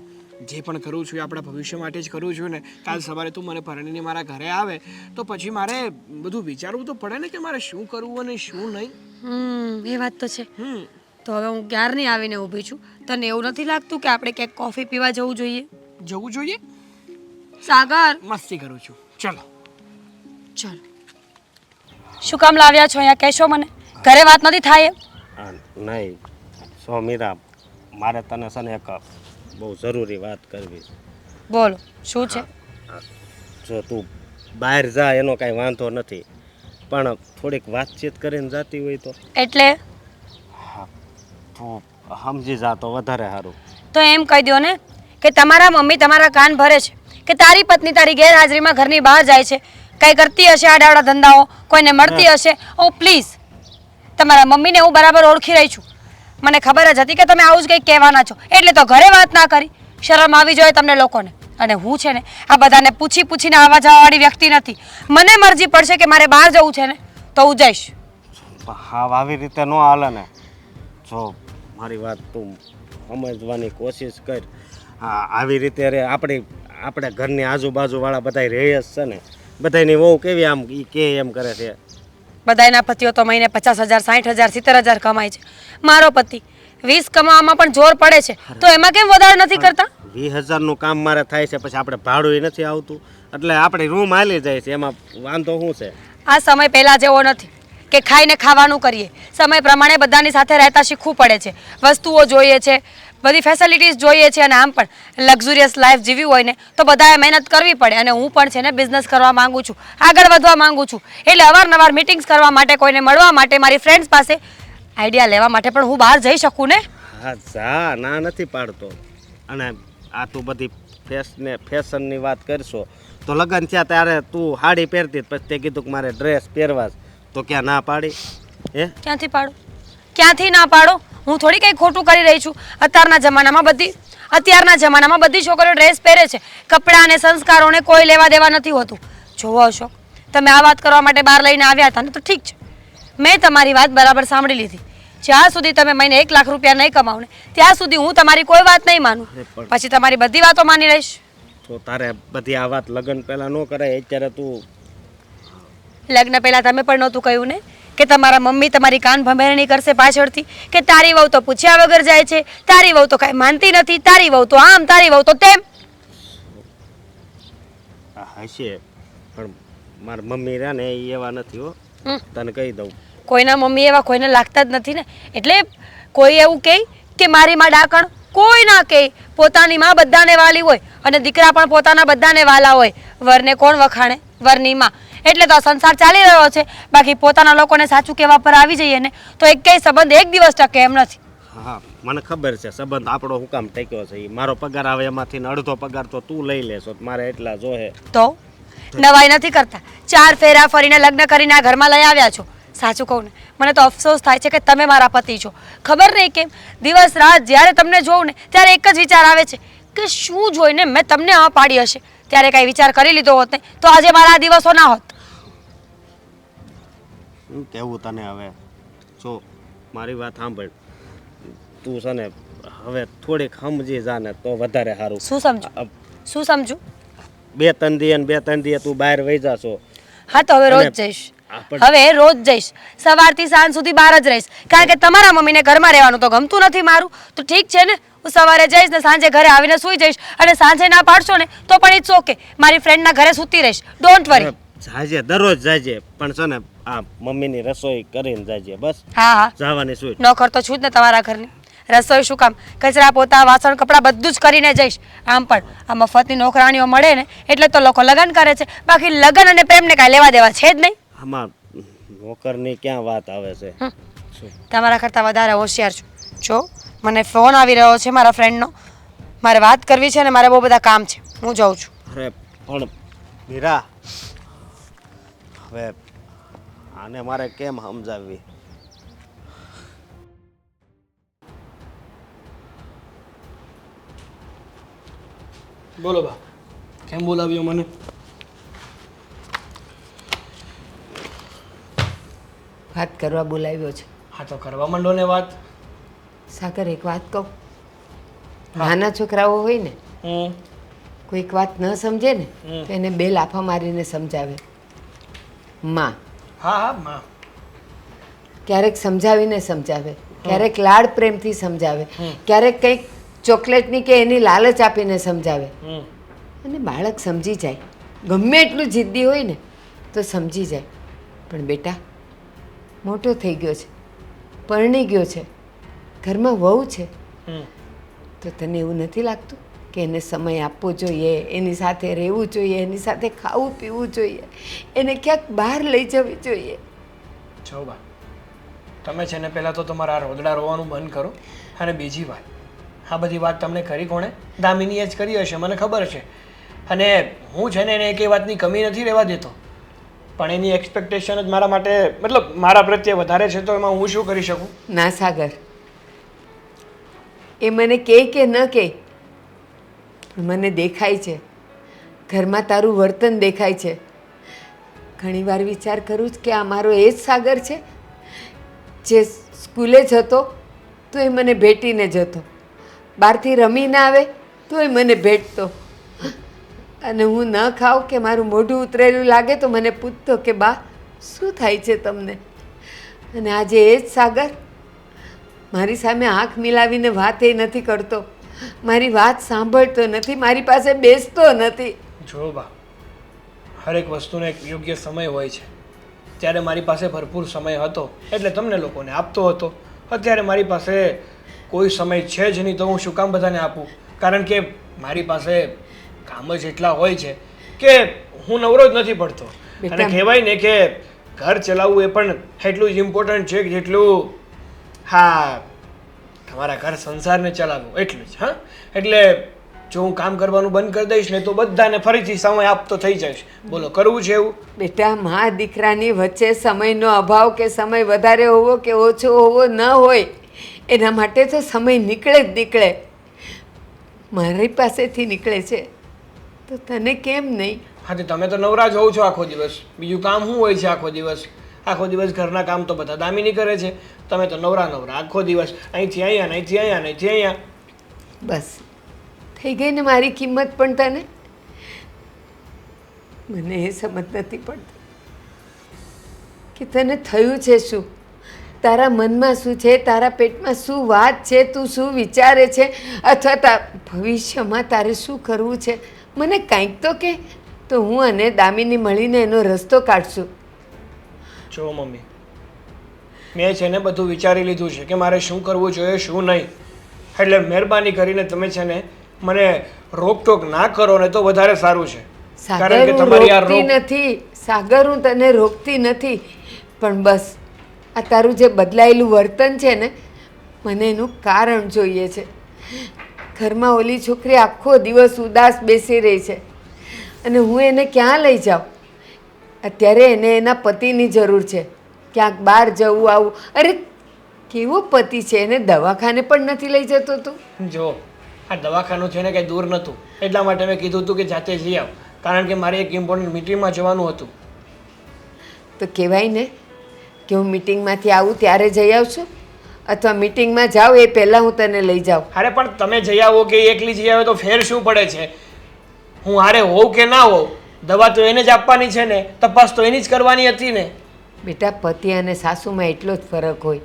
જે પણ કરું છું એ આપણા ભવિષ્ય માટે જ કરું છું ને. કાલ સવારે તું મને પરણીને મારા ઘરે આવે તો પછી મારે બધું વિચારવું તો પડે ને કે મારે શું કરવું અને શું નહીં. એ વાત તો છે. તો હવે હું ક્યારની આવીને ઊભી છું. તને એવું નથી લાગતું કે આપણે ક્યાંક કોફી પીવા જવું જોઈએ? સાગર, મસ્તી કરું છું. ચલો. ચાલ. શું કામ લાવ્યા છો અહીંયા? કહેશો મને. ઘરે વાત નથી થાય? નહીં સો મીરા, મારે તને છે ને એક બહુ જરૂરી વાત કરવી છે. બોલો, શું છે? જો તું બહાર જા એનો કાંઈ વાંધો નથી, પણ થોડીક વાતચીત કરીને જતી હોય તો. એટલે તું સમજી જા તો વધારે સારું. તો એમ કહી દો ને કે તમારા મમ્મી તમારા કાન ભરે છે કે તારી પત્ની તારી ગેરહાજરીમાં ઘરની બહાર જાય છે, કંઈ કરતી હશે આડાવડા ધંધાઓ, કોઈને મળતી હશે. ઓ પ્લીઝ, તમારા મમ્મીને હું બરાબર ઓળખી રહી છું. મને ખબર જ હતી કે તમે આવું જ કંઈક કહેવાના છો, એટલે તો ઘરે વાત ના કરી. શરમ આવી જોઈએ તમને લોકોને. અને હું છે ને આ બધાને પૂછીને આવવા જવાવાળી વ્યક્તિ નથી. મને મરજી પડશે કે મારે બહાર જવું છે ને તો હું જઈશ. હા, આવી રીતે ન હાલે ને. જો મારી વાત તું સમજવાની કોશિશ કર. હા, આવી રીતે રે આપણે ઘરની આજુબાજુવાળા બધા રહે જ છે ને, બધાની વહુ કેવી આમ કે એમ કરે છે. બધાયના પતિઓ તો મહિને 50,000, 60,000, 70,000 કમાય છે. મારો પતિ 20 કમાવામાં પણ જોર પડે છે, તો એમાં કેમ વધારે નથી કરતા? 20,000નું કામ મારે થાય છે, પછી આપણે ભાડું નથી આવતું, એટલે આપણી રૂમ હાલી જાય છે. એમાં વાંધો શું છે? આ સમય પહેલા જેવો નથી કે ખાઈને ખાવાનું કરીએ. સમય પ્રમાણે બધાની સાથે રહેતા શીખવું પડે છે. વસ્તુઓ જોઈએ છે, બધી ફેસિલિટીઝ જોઈએ છે, અને આમ પણ લક્ઝુરિયસ લાઈફ જીવી હોય ને તો બધાએ મહેનત કરવી પડે. અને હું પણ છે ને બિઝનેસ કરવા માંગુ છું, આગળ વધવા માંગુ છું. એટલે અવારનવાર મીટિંગ્સ કરવા માટે, કોઈને મળવા માટે, મારી ફ્રેન્ડ્સ પાસે આઈડિયા લેવા માટે પણ હું બહાર જઈ શકું ને. હા જા, ના નથી પાડતો. અને આ તું બધી ફેશનની વાત કરશો તો લગ્ન થયા ત્યારે તું સાડી પહેરતી, પછી તે કીધું કે મારે ડ્રેસ પહેરવા, તો ક્યાં ના પાડી? ક્યાંથી ના પાડો? હું થોડી કંઈ ખોટું કરી રહી છું. અત્યારના જમાનામાં બધી છોકરીઓ ડ્રેસ પહેરે છે. કપડાં અને સંસ્કારોને કોઈ લેવા દેવા નથી હોતું. જોવો અશોક, તમે આ વાત કરવા માટે બહાર લઈને આવ્યા હતા ને તો ઠીક છે, મેં તમારી વાત બરાબર સાંભળી લીધી. જ્યાં સુધી તમે મહિને 1 લાખ રૂપિયા નહીં કમાવો ને ત્યાં સુધી હું તમારી કોઈ વાત નહીં માનું. પછી તમારી બધી વાતો માની રહીશ. તો તારે બધી આ વાત લગ્ન પહેલા ન કરાય. અત્યારે તું લગ્ન પહેલા તમે પણ નહોતું કહ્યું ને કે તમારા મમ્મી તમારી કાન ભંભેરણી કરશે પાછળથી, કે તારી વહુ તો પૂછ્યા વગર જાય છે, તારી વહુ તો કાંઈ માનતી નથી, તારી વહુ તો આમ, તારી વહુ તો તેમ. હશે, પણ મારા મમ્મી રહ્યા ને એ એવા નથી હો, તને કહી દઉં. કોઈના મમ્મી એવા કોઈને લાગતા જ નથી ને. એટલે કોઈ એવું કહે કે મારી માં ડાકણ, કોઈ ના કહે. પોતાની માં બધાને વાલી હોય અને દીકરા પણ પોતાના બધાને વાલા હોય. વરને કોણ વખાણે? વરની માં. એટલે તો આ સંસાર ચાલી રહ્યો છે. બાકી પોતાના લોકોને સાચું કહેવા પર આવી જઈએ ને તો એકેય સંબંધ એક દિવસ ટકે એમ નથી. હા મને ખબર છે સંબંધ આપણો હું કામ ટેક્યો છે ઈ મારો પગાર આવે એમાંથી ને અડધો પગાર તો તું લઈ લેશો તો મારે એટલા જોહે. તો નવાઈ નથી કરતા. 4 ફેરા ફરીને લગ્ન કરીને આ ઘરમાં લઈ આવ્યા છો. સાચું કહું ને મને તો અફસોસ થાય છે કે તમે મારા પતિ છો. ખબર નહીં કેમ દિવસ રાત જ્યારે તમને જોઉં ને ત્યારે એક જ વિચાર આવે છે કે શું જોઈને મેં તમને હા પાડી હશે. ત્યારે કાંઈ વિચાર કરી લીધો હોત ને તો આજે મારા આ દિવસો ના હોત. શું કહેવું તને હવે? જો મારી વાત સાંભળ, તું છે ને હવે થોડીક સમજી જા ને તો વધારે સારું. શું સમજુ? શું સમજુ? 2-3 દી અને 2-3 દી તું બહાર વહી જાશો. હા તો હવે રોજ જઈશ. હવે રોજ જઈશ. સવારથી સાંજ સુધી બહાર જ રહીશ. કારણ કે તમારા મમ્મીને ઘરમાં રહેવાનું તો ગમતું નથી મારું. તો ઠીક છે ને, હું સવારે જઈશ ને સાંજે ઘરે આવીને સૂઈ જઈશ. અને સાંજે ના પાડશો ને તો પણ ઇટ્સ ઓકે. મારી ફ્રેન્ડના ઘરે સૂતી રહીશ. Don't worry. જાજે, દરરોજ જાજે, પણ છે ને આ મમ્મીની રસોઈ કરીને જાજે. બસ હા હા, જવાની શું? નોકર તો છું જ ને તમારા ઘરની. રસોઈ શું કામ? કચરા પોતા વાસણ કપડાં બધું જ કરીને જઈશ. આમ પણ આ મફતની નોકરાણીઓ મળે ને એટલે તો લોકો લગ્ન કરે છે. બાકી લગ્ન અને પ્રેમને કાંઈ લેવા દેવા છે જ નહીં. આમાં નોકરની ક્યાં વાત આવે છે? તમારા કરતાં વધારે હોશિયાર છું. જો મને ફોન આવી રહ્યો છે મારા ફ્રેન્ડનો. મારે વાત કરવી છે ને મારે બહુ બધા કામ છે. હું જાઉં છું. અરે પણ મીરા, હવે આને મારે કેમ સમજાવવી? બોલો બા, કેમ બોલાવ્યો મને? વાત કરવા બોલાવ્યો છે. હા તો કરવા માંડો ને વાત. સાગર, એક વાત કહું. નાના છોકરાઓ હોય ને, હમ કોઈક વાત ન સમજે ને તો એને 2 લાફા મારીને સમજાવે. માં હા હા માં. ક્યારેક સમજાવીને સમજાવે, ક્યારેક લાડ પ્રેમથી સમજાવે, ક્યારેક કંઈક ચોકલેટની કે એની લાલચ આપીને સમજાવે. અને બાળક સમજી જાય. ગમે એટલું જિદ્દી હોય ને તો સમજી જાય. પણ બેટા મોટો થઈ ગયો છે, પરણી ગયો છે, ઘરમાં વહુ છે, તો તને એવું નથી લાગતું કે એને સમય આપવો જોઈએ, એની સાથે રહેવું જોઈએ, એની સાથે ખાવું પીવું જોઈએ, એને ક્યાંક બહાર લઈ જવી જોઈએ? જો બા, તમે છે ને પહેલાં તો તમારા રોદડા રોવાનું બંધ કરો. અને બીજી વાત, આ બધી વાત તમને કરી કોણે? દામિનીએ જ કરી હશે, મને ખબર છે. અને હું છે ને એને એકેય વાતની કમી નથી રહેવા દેતો. પણ એની એક્સપેક્ટેશન જ મારા માટે, મતલબ મારા પ્રત્યે વધારે છે, તો એમાં હું શું કરી શકું? ના સાગર, એ મને કહે કે ન કહે, પણ મને દેખાય છે. ઘરમાં તારું વર્તન દેખાય છે. ઘણીવાર વિચાર કરું જ કે આ મારો એ જ સાગર છે જે સ્કૂલે જતો તો એ મને ભેટીને જતો, બહારથી રમીને આવે તો એ મને ભેટતો, અને હું ન ખાઉં કે મારું મોઢું ઉતરેલું લાગે તો મને પૂછતો કે બા શું થાય છે તમને? અને આજે એ જ સાગર મારી સામે આંખ મિલાવીને વાત એ નથી કરતો, મારી વાત સાંભળતો નથી, મારી પાસે બેસતો નથી. જો બા, હરેક વસ્તુનો એક યોગ્ય સમય હોય છે. ત્યારે મારી પાસે ભરપૂર સમય હતો એટલે તમને લોકોને આપતો હતો. અત્યારે મારી પાસે કોઈ સમય છે જ નહીં, તો હું શું કામ બધાને આપું? કારણ કે મારી પાસે કામ જ એટલા હોય છે કે હું નવરો જ નથી પડતો. અને કહેવાય ને કે ઘર ચલાવવું એ પણ એટલું જ ઇમ્પોર્ટન્ટ છે કે જેટલું હા તમારા ઘર સંસારને ચલાવવું એટલું જ. હા, એટલે જો હું કામ કરવાનું બંધ કરી દઈશ ને તો બધાને ફરીથી સમય આપતો થઈ જઈશ. બોલો, કરવું છે એવું? બેટા, મા દીકરાની વચ્ચે સમયનો અભાવ કે સમય વધારે હોવો કે ઓછો હોવો ન હોય, એના માટે તો સમય નીકળે જ નીકળે. મારી પાસેથી નીકળે છે તો તને કેમ નહીં? હા, તો તમે તો નવરા જ હોવ છો આખો દિવસ. બીજું કામ શું હોય છે આખો દિવસ? આખો દિવસ ઘરના કામ તો બધા દામિની કરે છે, તમે તો નવરા આખો દિવસ અહીંથી અહીંયા, અહીંથી અહીંયા, અહીંથી અહીંયા. બસ થઈ ગઈ ને મારી કિંમત પણ તને? મને એ સમજ નથી પડતી કે તને થયું છે શું, તારા મનમાં શું છે, તારા પેટમાં શું વાત છે, તું શું વિચારે છે, અથવા ભવિષ્યમાં તારે શું કરવું છે? મને કાંઈક તો કે, તો હું અને દામિની મળીને એનો રસ્તો કાઢશું. જો મમ્મી, મેં છે ને બધું વિચારી લીધું છે કે મારે શું કરવું જોઈએ શું નહીં. એટલે મહેરબાની કરીને તમે છે ને મને રોકટોક ના કરો ને તો વધારે સારું છે. સાગર કારણ કે હું તમારી આ રોકતી નથી, સાગર હું તને રોકતી નથી, પણ બસ આ તારું જે બદલાયેલું વર્તન છે ને, મને એનું કારણ જોઈએ છે. ઘરમાં ઓલી છોકરી આખો દિવસ ઉદાસ બેસી રહી છે અને હું એને ક્યાં લઈ જાઉં? અત્યારે એને એના પતિની જરૂર છે, ક્યાંક બહાર જવું આવું. અરે કેવો પતિ છે, એને દવાખાને પણ નથી લઈ જતો તું. જો આ દવાખાનું છે ને કંઈ દૂર નહોતું, એટલા માટે મેં કીધું હતું કે જાતે જઈ આવ, કારણ કે મારે એક ઇમ્પોર્ટન્ટ મિટિંગમાં જવાનું હતું. તો કહેવાય ને કે હું મિટિંગમાંથી આવું ત્યારે જઈ આવશું, અથવા મિટિંગમાં જાઉં એ પહેલાં હું તને લઈ જાઉં. અરે પણ તમે જઈ આવો કે એકલી જઈ આવે તો ફેર શું પડે છે? હું હારે હોઉં કે ના હોઉં, દવા તો એને જ આપવાની છે ને, તપાસ તો એની જ કરવાની હતી ને. બેટા, પતિ અને સાસુમાં એટલો જ ફરક હોય.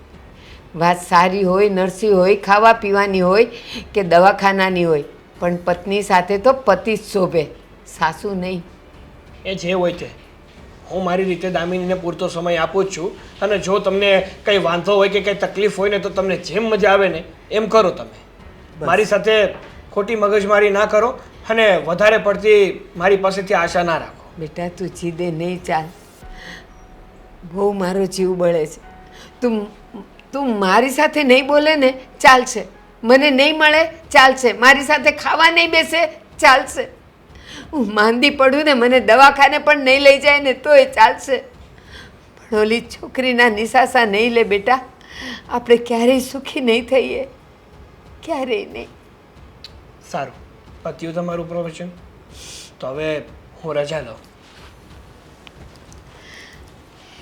વાત સારી હોય, નરસી હોય, ખાવા પીવાની હોય કે દવાખાનાની હોય, પણ પત્ની સાથે તો પતિ જ શોભે, સાસુ નહીં. એ જે હોય તે, હું મારી રીતે દામિનીને પૂરતો સમય આપું જ છું. અને જો તમને કંઈ વાંધો હોય કે કંઈ તકલીફ હોય ને તો તમને જેમ મજા આવે ને એમ કરો તમે. મારી સાથે ખોટી મગજમારી ના કરો અને વધારે પડતી મારી પાસેથી આશા ના રાખો. બેટા, તું જીદે નહીં, ચાલ. બહુ મારો જીવ બળે છે. તું મારી સાથે નહીં બોલે ને ચાલશે, મને નહીં મળે ચાલશે, મારી સાથે ખાવા નહીં બેસે ચાલશે, હું માંદી પડું ને મને દવાખાને પણ નહીં લઈ જાય ને તોય ચાલશે, પણ ઓલી છોકરીના નિશાસા નહીં લે બેટા. આપણે ક્યારેય સુખી નહીં થઈએ, ક્યારેય નહીં. સારું, પત્યું તમારું પ્રોફેશન, તો હવે હું રજા લઉં.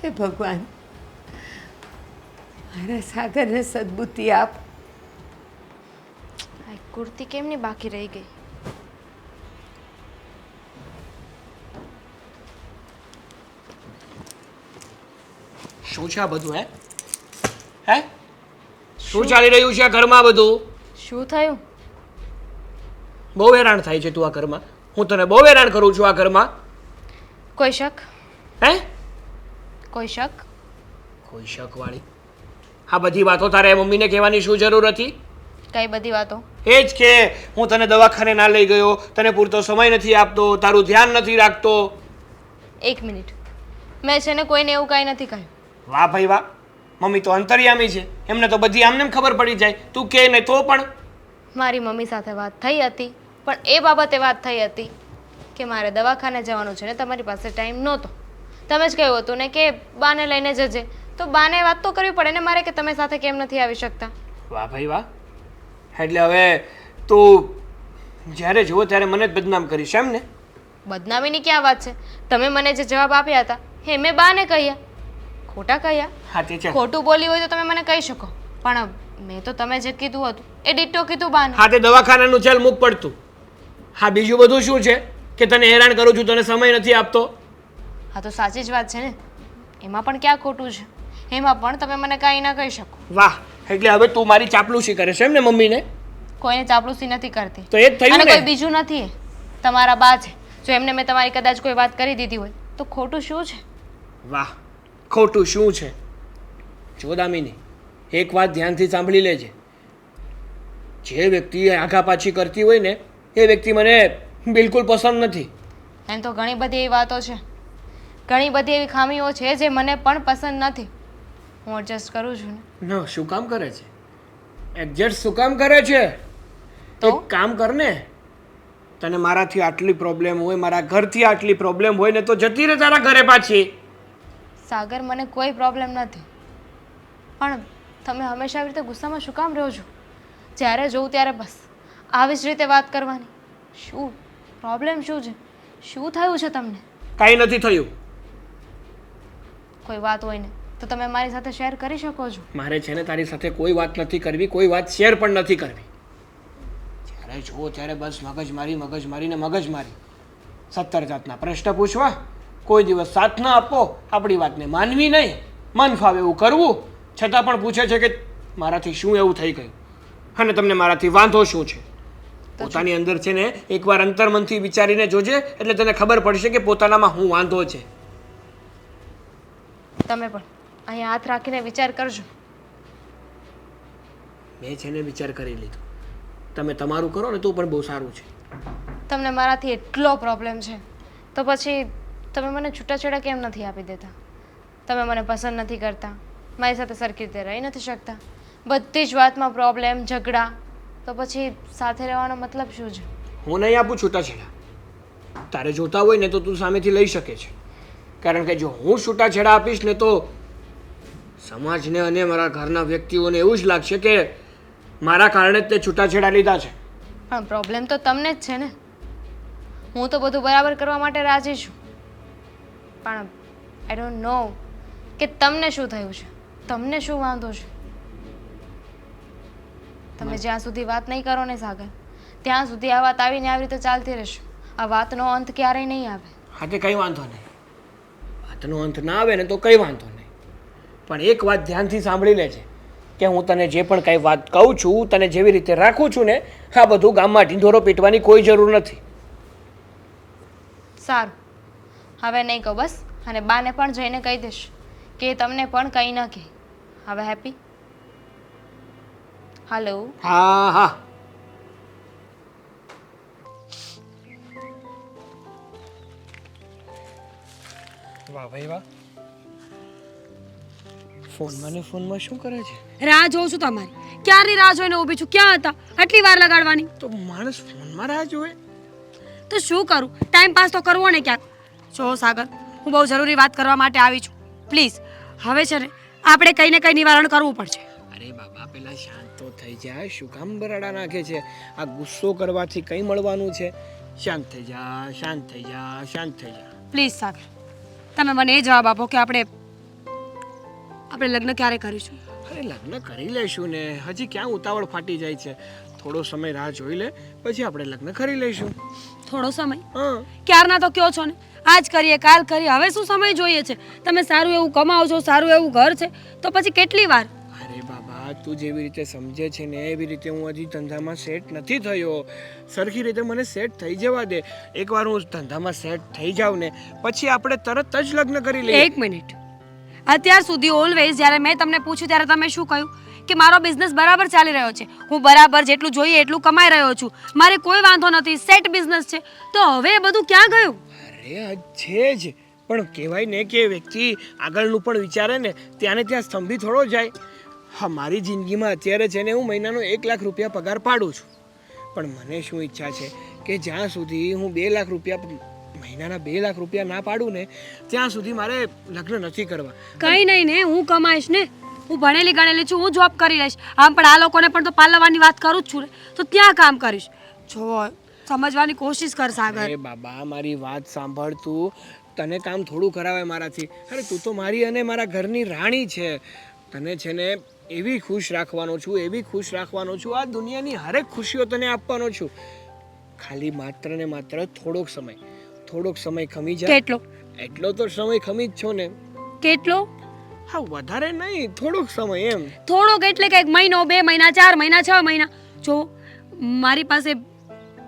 હે ભગવાન, મારા સાગરને સદબુદ્ધિ આપ. આ કુર્તી કેમની બાકી રહી ગઈ? શું છે આ બધું? હે શું ચાલી રહ્યું છે આ ઘરમાં બધું? શું થયું? બહુ હેરાન થાય છે તું આ ઘરમાં. હું તને બહુ હેરાન કરું છું આ ઘરમાં. કોઈ શક? હે કોઈ શક? કોઈ શક વાળી? આ બધી વાતો તારે મમ્મીને કહેવાની શું જરૂર હતી? કઈ બધી વાતો? એ જ કે હું તને દવાખાને ના લઈ ગયો, તને પૂરતો સમય નથી આપતો, તારું ધ્યાન નથી રાખતો. એક મિનિટ, મેં છે ને કોઈને એવું કાંઈ નથી કહ્યું. વાહ ભાઈ વાહ, મમ્મી તો અંતર્યામી છે, એમને તો બધી આમને એમ ખબર પડી જાય. તું કે ને તો પણ. મારી મમ્મી સાથે વાત થઈ હતી, પણ એ બાબતે વાત થઈ હતી કે મારે દવાખાને જવાનું છે ને તમારી પાસે ટાઈમ નહોતો. તમે જ કહ્યું હતું ને કે બાને લઈને જજે, તો બાને વાત તો કરવી પડે ને મારે કે તમે સાથે કેમ નથી આવી શકતા. વાહ ભાઈ વાહ, એટલે હવે તું જ્યારે જુઓ ત્યારે મને જ બદનામ કરીશ એમ ને? બદનામીની ક્યાં વાત છે? તમે મને જે જવાબ આપ્યા હતા એ મેં બાને કહ્યા. ખોટા કહ્યા? હા તે છે. ખોટું બોલી હોય તો તમે મને કહી શકો, પણ મેં તો તમે જે કીધું હતું એ ડિટ્ટો કીધું બાને. હા તે દવાખાનાનું ચાલ મૂક પડતું. હા બીજું બધું શું છે કે તને હેરાન કરું છું, તને સમય નથી આપતો? હા તો સાચી જ વાત છે ને, એમાં પણ ક્યાં ખોટું છે? એમાં પણ તમે મને કાંઈ ના કહી શકો. વાહ, એટલે હવે તું મારી ચાપલુસી કરે છે એમ ને મમ્મીને? કોઈને ચાપલુસી નથી કરતી. તો એ જ થયું અને ને. કોઈ બીજું નથી, એ તમારા બા છે. જો એમને મેં તમારી કદાચ કોઈ વાત કરી દીધી હોય તો ખોટું શું છે? વાહ, ખોટું શું છે? જો દામિની, એક વાત ધ્યાનથી સાંભળી લેજે. જે વ્યક્તિ આઘા પાછી કરતી હોય ને એ વ્યક્તિ મને બિલકુલ પસંદ નથી. એમ તો ઘણી બધી એવી વાતો છે, ઘણી બધી એવી ખામીઓ છે જે મને પણ પસંદ નથી. હું એડજસ્ટ કરું છું ને. ન શું કામ કરે છે? એડજસ્ટ શું કામ કરે છે? તો? એક કામ કર ને, તને મારાથી આટલી પ્રોબ્લેમ હોય, મારા ઘરથી આટલી પ્રોબ્લેમ હોય ને તો જતી રહે તારા ઘરે પાછી. સાગર, મને કોઈ પ્રોબ્લેમ નથી, પણ તમે હંમેશા આવી રીતે ગુસ્સામાં શું કામ રહો છો? જ્યારે જોઉં ત્યારે બસ આવી જ રીતે વાત કરવાની. શું પ્રોબ્લેમ શું છે? શું થયું છે તમને? કાંઈ નથી થયું. કોઈ વાત હોય ને તો તમે મારી સાથે શેર કરી શકો છો. મારે છે ને તારી સાથે કોઈ વાત નથી કરવી, કોઈ વાત શેર પણ નથી કરવી. જ્યારે જુઓ ત્યારે બસ મગજમારી ને મગજમારી. 70 જાતના પ્રશ્ન પૂછવા, કોઈ દિવસ સાથ ના આપો, આપણી વાતને માનવી નહીં, મન ફાવે એવું કરવું, છતાં પણ પૂછે છે કે મારાથી શું એવું થઈ ગયું અને તમને મારાથી વાંધો શું છે. પોતાની અંદર છે ને એકવાર અંતર્મનથી વિચારીને જોજે, એટલે તને ખબર પડશે કે પોતાનામાં શું વાંધો છે. તમે પણ અહીંયા હાથ રાખીને વિચાર કરજો. મેં છે ને વિચાર કરી લીધો. તમે તમારું કરો ને તો પણ બહુ સારું છે. તમને મારાથી એટલો પ્રોબ્લેમ છે તો પછી તમે મને છૂટાછેડા કેમ નથી આપી દેતા? તમે મને પસંદ નથી કરતા, મારી સાથે સરખી રીતે રહી નથી શકતા, બધી જ વાતમાં પ્રોબ્લેમ, ઝઘડા, તો પછી સાથે રહેવાનો મતલબ શું છે? હું નહીં આપું છૂટાછેડા. તારે જોતા હોય ને તો તું સામેથી લઈ શકે છે, કારણ કે જો હું છૂટાછેડા આપીશ ને તો સમાજને અને મારા ઘરના વ્યક્તિઓને એવું જ લાગશે કે મારા કારણે જ તે છૂટાછેડા લીધા છે. પણ પ્રોબ્લેમ તો તમને જ છે ને. હું તો બધું બરાબર કરવા માટે રાજી છું, પણ આઈ ડોન્ટ નો કે તમને શું થયું છે, તમને શું વાંધો છે. તમે જ્યાં સુધી વાત નહીં કરો ને સાગર, ત્યાં સુધી આ વાત આવીને આવી રીતે ચાલતી રહેશે. આ વાતનો અંત ક્યારેય નહીં આવે. હા તે કંઈ વાંધો નહીં, વાતનો અંત ના આવે ને તો કંઈ વાંધો નહીં, પણ એક વાત ધ્યાનથી સાંભળી લેજે કે હું તને જે પણ કાંઈ વાત કહું છું, તને જેવી રીતે રાખું છું ને, આ બધું ગામમાં ઢીંઢોરો પીટવાની કોઈ જરૂર નથી. સારું, હવે નહીં કહું બસ. અને બાને પણ જઈને કહી દઈશ કે તમને પણ કંઈ ન કહે. હવે હેપી? હાલો. હા હા. વાહ ભાઈ વાહ, ફોનમાં ને ફોનમાં શું કરે છે? રાહ જોઉં છું તમારી. ક્યારની રાહ જોઈને ઊભી છું. ક્યાં હતા? આટલી વાર લગાડવાની? તો માણસ ફોનમાં રાહ જોવે તો શું કરું? ટાઈમ પાસ તો કરવો ને ક્યાંક. જો સાગર, હું બહુ જરૂરી વાત કરવા માટે આવી છું. પ્લીઝ હવે છે ને આપણે કંઈ ને કંઈ નિવારણ કરવું પડશે. અરે બાબા, પેલા શાંત તો થઈ જાય. શું કામ બરાડા નાખે છે? આ ગુસ્સો કરવાથી કંઈ મળવાનું છે? શાંત થઈ જા, શાંત થઈ જા, શાંત થઈ જા. પ્લીઝ સાગર, તમે મને એ જવાબ આપો કે આપણે લગ્ન ક્યારે કરીશું? અરે લગ્ન કરી લેશું ને, હજી ક્યાં ઉતાવળ ફાટી જાય છે? થોડો સમય રાહ જોઈ લે, પછી આપણે લગ્ન કરી લઈશું. થોડો સમય? હા, ક્યારના તો કયો છો ને, આજ કરીએ કાલ કરીએ, હવે શું સમય જોઈએ છે? તમે સારું એવું કમાઓ છો, સારું એવું ઘર છે, તો પછી કેટલી વાર? અરે બાબા, તું જેવી રીતે સમજે છે ને એવી રીતે હું હજી ધંધામાં સેટ નથી થયો. સરખી રીતે મને સેટ થઈ જવા દે. એકવાર હું ધંધામાં સેટ થઈ જાઉં ને પછી આપણે તરત જ લગ્ન કરી લઈએ. એક મિનિટ. અત્યાર સુધી ઓલવેઝ જ્યારે મેં તમને પૂછ્યું ત્યારે તમે શું કહ્યું કે મારો બિઝનેસ બરાબર ચાલી રહ્યો છે, હું બરાબર જેટલું જોઈએ એટલું કમાઈ રહ્યો છું, મારે કોઈ વાંધો નથી, સેટ બિઝનેસ છે. તો હવે એ બધું ક્યાં ગયું? અરે છે જ, પણ કહેવાય ને કે વ્યક્તિ આગળનું પણ વિચારે ને, ત્યાંને ત્યાં સ્તંભી થોડો જાય. હા, મારી જિંદગીમાં અત્યારે છે ને હું મહિનાનો 1 લાખ રૂપિયા પગાર પાડું છું, પણ મને શું ઈચ્છા છે કે જ્યાં સુધી હું 2 લાખ રૂપિયા મહિનાના 2 લાખ રૂપિયા ના પાડું ને ત્યાં સુધી મારે લગ્ન નથી કરવા. કંઈ નહીં ને, હું કમાઈશ ને, હું ભણેલી ગણેલી છું, હું જોબ કરી લઈશ. આમ પણ આ લોકોને પણ તો પાલવવાની વાત કરું જ છું ને, તો ત્યાં કામ કરીશ. જો સમજવાની કોશિશ કર સાગર. અરે બાબા, મારી વાત સાંભળ તું. તને કામ થોડું કરાવે મારાથી? અરે તું તો મારી અને મારા ઘરની રાણી છે. તને છે ને એવી ખુશ રાખવાનો છું, એવી ખુશ રાખવાનો છું, આ દુનિયાની હરેક ખુશીઓ તને આપવાનો છું. ખાલી માત્ર ને માત્ર થોડોક સમય ખમી જા. કેટલો? એટલો તો સમય ખમી જ છો ને. કેટલો? હા, વધારે નહીં, થોડોક સમય એમ. થોડોક એટલે કે 1 મહિનો, 2 મહિના, 4 મહિના, 6 મહિના. જો મારી પાસે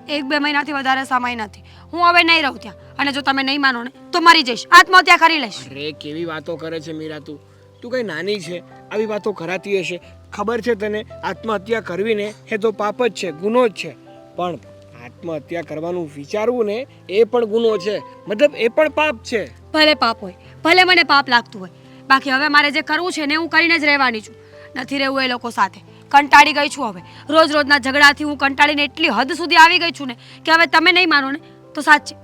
1-2 મહિનાથી વધારે સમય નથી. હું હવે નહીં રહું ત્યાં, અને જો તમે નહીં માનો ને તો મરી જઈશ, આત્મહત્યા કરી લઈશ. અરે કેવી વાતો કરે છે મીરા તું. તું કઈ નાની છે, આવી વાતો કરાતી હશે. ખબર છે તને, આત્મહત્યા કરવી ને એ તો પાપ જ છે, ગુનો જ છે. પણ આત્મહત્યા કરવાનું વિચારવું ને એ પણ ગુનો છે, મતલબ એ પણ પાપ છે. ભલે પાપ હોય, ભલે મને પાપ લાગતું હોય, બાકી હવે મારે જે કરવું છે ને હું કરીને જ રહેવાની છું. નથી રહેવું એ લોકો સાથે. કંટાળી ગઈ છું હવે. રોજના ઝઘડાથી હું કંટાળીને એટલી હદ સુધી આવી ગઈ છું ને કે હવે તમે નહીં માનો ને તો સાચે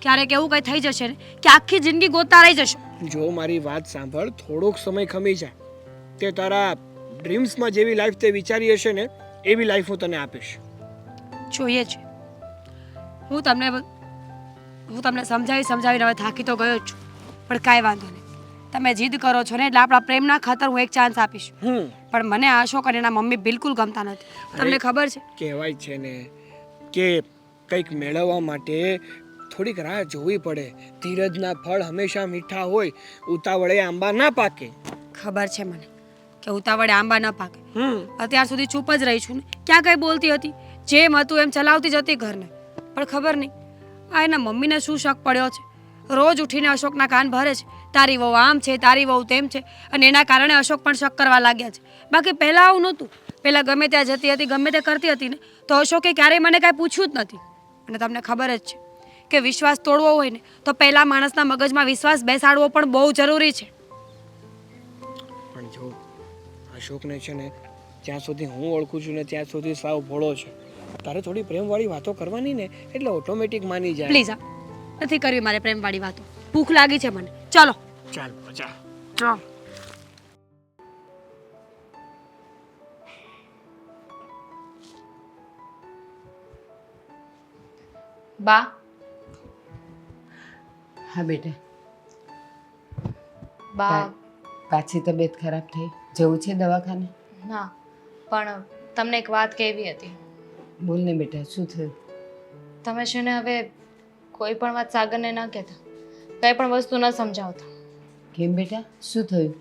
ક્યારેક એવું કંઈ થઈ જશે ને કે આખી જિંદગી ગોતા રહી જશો. જો મારી વાત સાંભળ, થોડોક સમય ખમી જાય. તે તારા ડ્રીમ્સમાં જેવી લાઈફ તે વિચારી હશે ને એવી લાઈફ હું તને આપીશ. જોઈએ છે. હું તમને સમજાવીને હવે થાકી તો ગયો જ છું, પણ કાંઈ વાંધો નહીં. તમે જીદ કરો છો ને એટલે આપણા પ્રેમના ખાતર હું એક ચાન્સ આપીશ. પણ મને આ અશોક અને એના મમ્મી બિલકુલ ગમતા નથી. તમને ખબર છે? કહેવાય છે ને કે કંઈક મેળવવા માટે થોડીક રાહ જોવી પડે. ધીરજના ફળ હંમેશા મીઠા હોય, ઉતાવળે આંબા ના પાકે. ખબર છે મને કે ઉતાવળે આંબા ન પાકે. અત્યાર સુધી ચૂપ જ રહી છું ને, ક્યાં કંઈ બોલતી હતી, જેમ હતું એમ ચલાવતી જ હતી ઘરને. પણ ખબર નહીં આ એના મમ્મીને શું શક પડ્યો છે. રોજ ઉઠીને અશોકના કાન ભરે છે, તારી વહુ આમ છે, તારી વહુ તેમ છે, અને એના કારણે અશોક પણ શક કરવા લાગ્યા છે. બાકી પહેલાં આવું નહોતું. પહેલાં ગમે ત્યાં જતી હતી, ગમે તે કરતી હતી ને, તો અશોકે ક્યારેય મને કાંઈ પૂછ્યું જ નથી. અને તમને ખબર જ છે કે વિશ્વાસ તોડવો હોય ને તો પહેલાં માણસના મગજમાં વિશ્વાસ બેસાડવો પણ બહુ જરૂરી છે. પણ જો અશોકને છે ને જ્યાં સુધી હું ઓળખું છું ને ત્યાં સુધી સાવ ભોળો છે. તારે થોડી પ્રેમવાળી વાતો કરવાની ને એટલે ઓટોમેટિક માની જાય. પ્લીઝ નથી કરવી મારે પ્રેમવાળી વાતો. ભૂખ લાગી છે મને. ચાલો. ચાલ મજા. ચાલ. બા હા બેટા, બા પાછી તબિયત ખરાબ થઈ, જવું છે દવાખાને? ના, પણ તમને એક વાત કહેવી હતી. બોલ ને બેટા, શું થયું? તમે છે ને હવે કોઈ પણ વાત સાગરને ન કહેતા, કંઈ પણ વસ્તુ ન સમજાવતા. કેમ બેટા, શું થયું?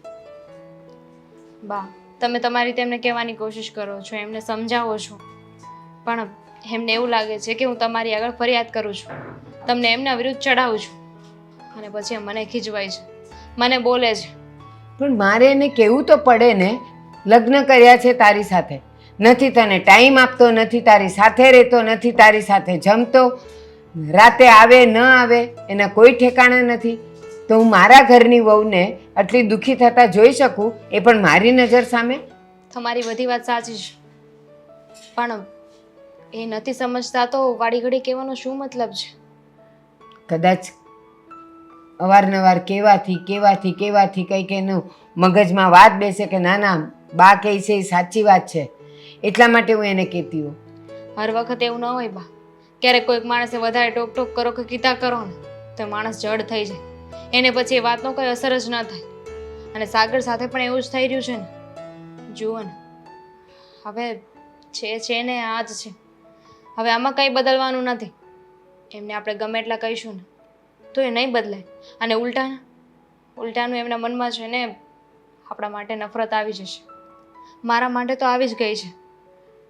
બા તમે તમારી રીતે એમને કહેવાની કોશિશ કરો છો, એમને સમજાવો છો, પણ એમને એવું લાગે છે કે હું તમારી આગળ ફરિયાદ કરું છું, તમને એમના વિરુદ્ધ ચડાવું છું, અને પછી મને ખીજવાય છે, મને બોલે છે. પણ મારે એને કહેવું તો પડે ને, લગ્ન કર્યા છે તારી સાથે, નથી તને ટાઈમ આપતો, નથી તારી સાથે રહેતો, નથી તારી સાથે જમતો, રાતે આવે ન આવે એના કોઈ ઠેકાણા નથી. તો હું મારા ઘરની વહુને આટલી દુઃખી થતા જોઈ શકું, એ પણ મારી નજર સામે? તમારી બધી વાત સાચી છે, પણ એ નથી સમજતા તો વાડી ઘડી કહેવાનો શું મતલબ છે? કદાચ અવારનવાર કહેવાથી કંઈક એનું મગજમાં વાત બેસે કે ના ના બા કહે છે એ સાચી વાત છે, એટલા માટે હું એને કહેતી હોઉં. હર વખત એવું ન હોય બા. ક્યારેક કોઈક માણસે વધારે ટોક કરો કે કીધા કરો ને તો માણસ જડ થઈ જાય, એને પછી એ વાતનો કોઈ અસર જ ન થાય. અને સાગર સાથે પણ એવું જ થઈ રહ્યું છે ને. જુઓ ને, હવે છે ને આ જ છે, હવે આમાં કંઈ બદલવાનું નથી. એમને આપણે ગમે એટલા કહીશું ને તો એ નહીં બદલાય, અને ઉલટાનું એમના મનમાં છે ને આપણા માટે નફરત આવી જશે. મારા માટે તો આવી જ ગઈ છે,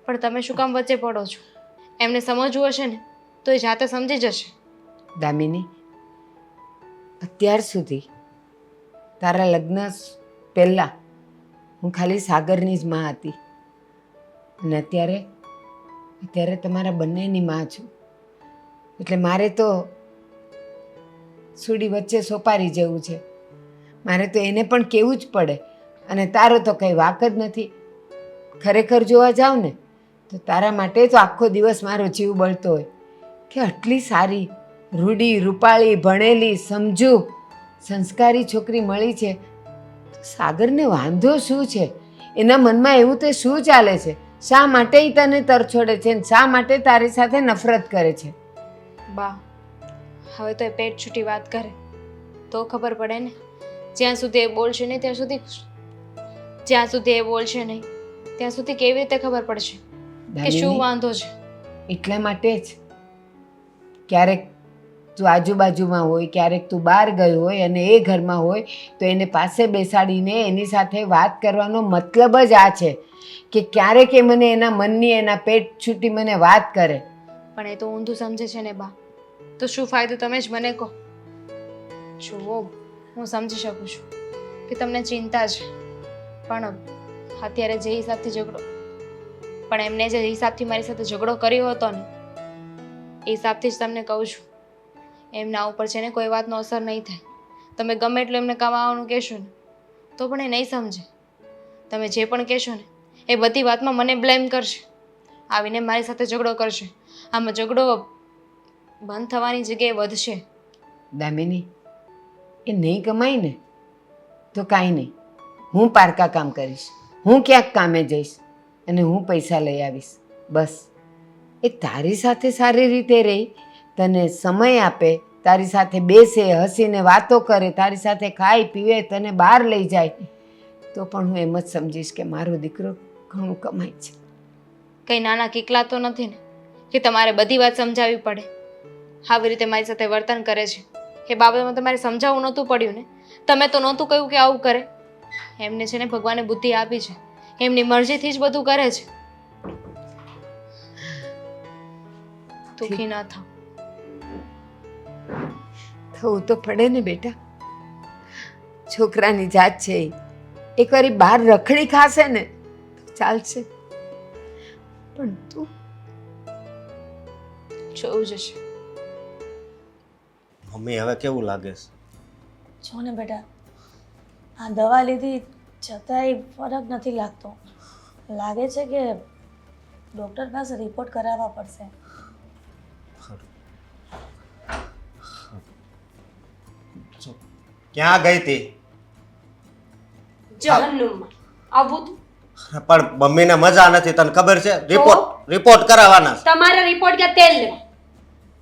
પણ તમે શું કામ વચ્ચે પડો છો? એમને સમજવું હશે ને તો એ જાતે સમજી જશે. દામિની, અત્યાર સુધી તારા લગ્ન પહેલાં હું ખાલી સાગરની જ માં હતી, અને અત્યારે તમારા બંનેની માં છું, એટલે મારે તો સુડી વચ્ચે સોપારી જેવું છે. મારે તો એને પણ કહેવું જ પડે, અને તારો તો કંઈ વાક જ નથી. ખરેખર જોવા જાવ ને તો તારા માટે તો આખો દિવસ મારો જીવ બળતો હોય કે આટલી સારી રૂડી રૂપાળી ભણેલી સમજુ સંસ્કારી છોકરી મળી છે, સાગરને વાંધો શું છે? એના મનમાં એવું તે શું ચાલે છે? શા માટે એ તને તરછોડે છે, શા માટે તારી સાથે નફરત કરે છે? બા હવે તો એ પેટ છૂટી વાત કરે તો ખબર પડે ને. જ્યાં સુધી એ બોલશે નહીં ત્યાં સુધી એ બોલશે નહીં ત્યાં સુધી કેવી રીતે ખબર પડશે કે શું વાંધો છે? એટલા માટે જ ક્યારેક તું આજુબાજુમાં હોય, ક્યારેક તું બહાર ગઈ હોય અને એ ઘરમાં હોય તો એને પાસે બેસાડીને એની સાથે વાત કરવાનો મતલબ જ આ છે કે ક્યારેક એ મને એના મનની, એના પેટ છૂટી મને વાત કરે. પણ એ તો ઊંધું સમજે છે ને બા, તો શું ફાયદો તમે જ મને કહો. જુઓ, હું સમજી શકું છું કે તમને ચિંતા છે, પણ અત્યારે જે હિસાબથી ઝઘડો, પણ એમને જે હિસાબથી મારી સાથે ઝઘડો કર્યો હતો ને એ હિસાબથી જ તમને કહું છું, એમના ઉપર છે ને કોઈ વાતનો અસર નહીં થાય. તમે ગમે એટલું એમને કમાવાનું કહેશો ને તો પણ એ નહીં સમજે. તમે જે પણ કહેશો ને એ બધી વાતમાં મને બ્લેમ કરશે, આવીને મારી સાથે ઝઘડો કરશે. આમાં ઝઘડો બંધ થવાની જગ્યાએ વધશે. દામિની, એ નહીં કમાય ને તો કાંઈ નહીં, હું પારકા કામ કરીશ, હું ક્યાંક કામે જઈશ અને હું પૈસા લઈ આવીશ. બસ એ તારી સાથે સારી રીતે રહી, તને સમય આપે, તારી સાથે બેસે, હસીને વાતો કરે, તારી સાથે ખાય પીવે, તને બહાર લઈ જાય, તો પણ હું એમ જ સમજીશ કે મારો દીકરો ઘણું કમાય છે. કંઈ નાના કિકલા તો નથી ને કે તમારે બધી વાત સમજાવવી પડે. આવી રીતે મારી સાથે વર્તન કરે છે એ બાબતમાં તમારે સમજાવવું નહોતું પડ્યું ને. તમે તો નહોતું કહ્યું કે આવું કરે. એમને છે ને ભગવાને બુદ્ધિ આપી છે, એમની મરજીથી જ બધું કરે છે. દુઃખી ના થાવ. થવું તો પડે ને બેટા, છોકરાની જાત છે. એક વાર બહાર રખડી ખાશે ને તો ચાલશે. પણ તું જોયું જશે. મમ્મી હવે કેવું લાગે છે? જો ને બેટા, આ દવા લીધી છતાંય ફરક નથી લાગતો. લાગે છે કે ડૉક્ટર પાસે રિપોર્ટ કરાવવા પડશે. ક્યાં ગઈ હતી? જહન્નુમમાં આવું તું પણ મમ્મીને મજા નથી, તને ખબર છે? રિપોર્ટ કરાવવાના છે. તમારે રિપોર્ટ કે તેલ લેવા.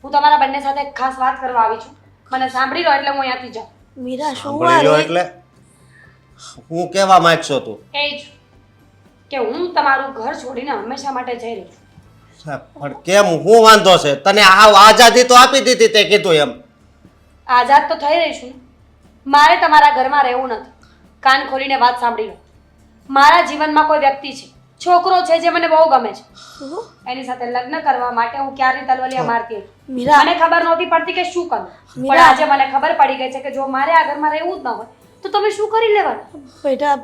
હું તમારા બંને સાથે એક ખાસ વાત કરવા આવી છું. મને સાંભળી લો એટલે હું અહીંયાથી જાઉં. મીરા શું સાંભળી લો આ એટલે હું કહેવા માંગશો તું? એ જ કે હું તમારું ઘર છોડીને હંમેશા માટે જઈ રહી છું. પણ કેમ, હું વાંધો છે? તને આઝાદી તો આપી દીધી તે કીધું એમ. આઝાદ તો થઈ રહી છું ને. મારે તમારા ઘરમાં રહેવું નથી. કાન ખોલીને વાત સાંભળી લો. મારા જીવનમાં કોઈ વ્યક્તિ છે, છોકરો છે જે મને બહુ ગમે છે. એની સાથે લગ્ન કરવા માટે હું ક્યારની તલવલિયા મારતી હતી. મીરા મને ખબર નહોતી પડતી કે શું કરું. પણ મીરા. આજે મને ખબર પડી ગઈ છે કે જો મારે આ ઘરમાં રહેવું જ ન હોય તો તમે શું કરી લેવાનું? બેટા,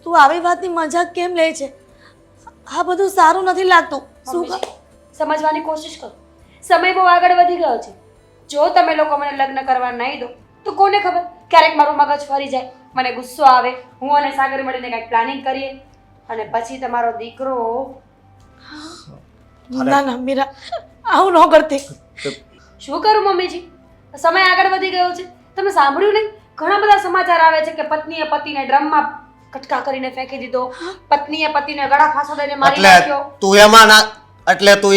તું આવી વાતની મજાક કેમ લે છે? આ બધું સારું નથી લાગતું. શું મમ્મીજી, સમજવાની કોશિશ કરો. સમય બહુ આગળ વધી ગયો છે. જો તમે લોકો મને લગ્ન કરવા નહીં દો તો કોને ખબર, ક્યારેક મારું મગજ ફરી જાય, મને ગુસ્સો આવે, હું અને સાગર મળીને કંઈક પ્લાનિંગ કરીએ અને પછી તમારો દીકરો. ના ના મીરા, આવું ન કરતી. શું કરું મમ્મીજી? સમય આગળ વધી ગયો છે. તમે સાંભળ્યું નહીં? ઘણા બધા સમાચાર આવે છે કે પત્નીએ પતિને ડ્રમમાં કટકા કરીને ફેંકી દીધો, પત્નીએ પતિને ગળા ફાંસો દઈને મારી એટલે નાખ્યો. તું એમાં ના, એટલે તું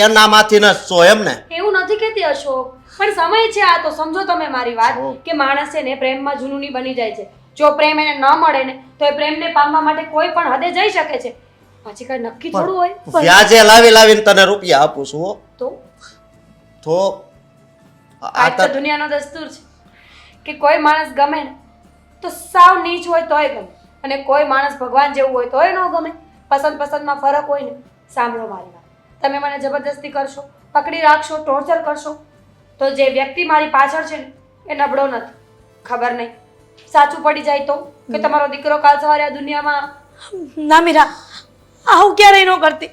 એનામાંથી ન છો એમ ને? એવું નથી કહેતી અશોક, પણ સમય છે આ તો. સમજો તમે મારી વાત કે માણસ છે ને પ્રેમમાં જુનૂની બની જાય છે. જો પ્રેમ એને ન મળે ને તો એ પ્રેમને પામવા માટે કોઈ પણ હદે જઈ શકે છે. પછી કઈ નક્કી થોડું હોય. વ્યાજે લાવીને તને રૂપિયા આપું છું હો. તો આ આ તો દુનિયાનો દસ્તુર છે કે કોઈ માણસ ગમે ને તો સાવ નીચ હોય તોય ગમે, અને કોઈ માણસ ભગવાન જેવું હોય તોય ન ગમે. પસંદમાં ફરક હોય ને. સાંભળો મારી વાત, તમે મને જબરદસ્તી કરશો, પકડી રાખશો, ટોર્ચર કરશો તો જે વ્યક્તિ મારી પાછળ છે ને એ નબળો નથી. ખબર નહીં સાચું પડી જાય તો કે તમારો દીકરો કાલ સવારે આ દુનિયામાં. ના મીરા, આવું ક્યારેય ન કરતી.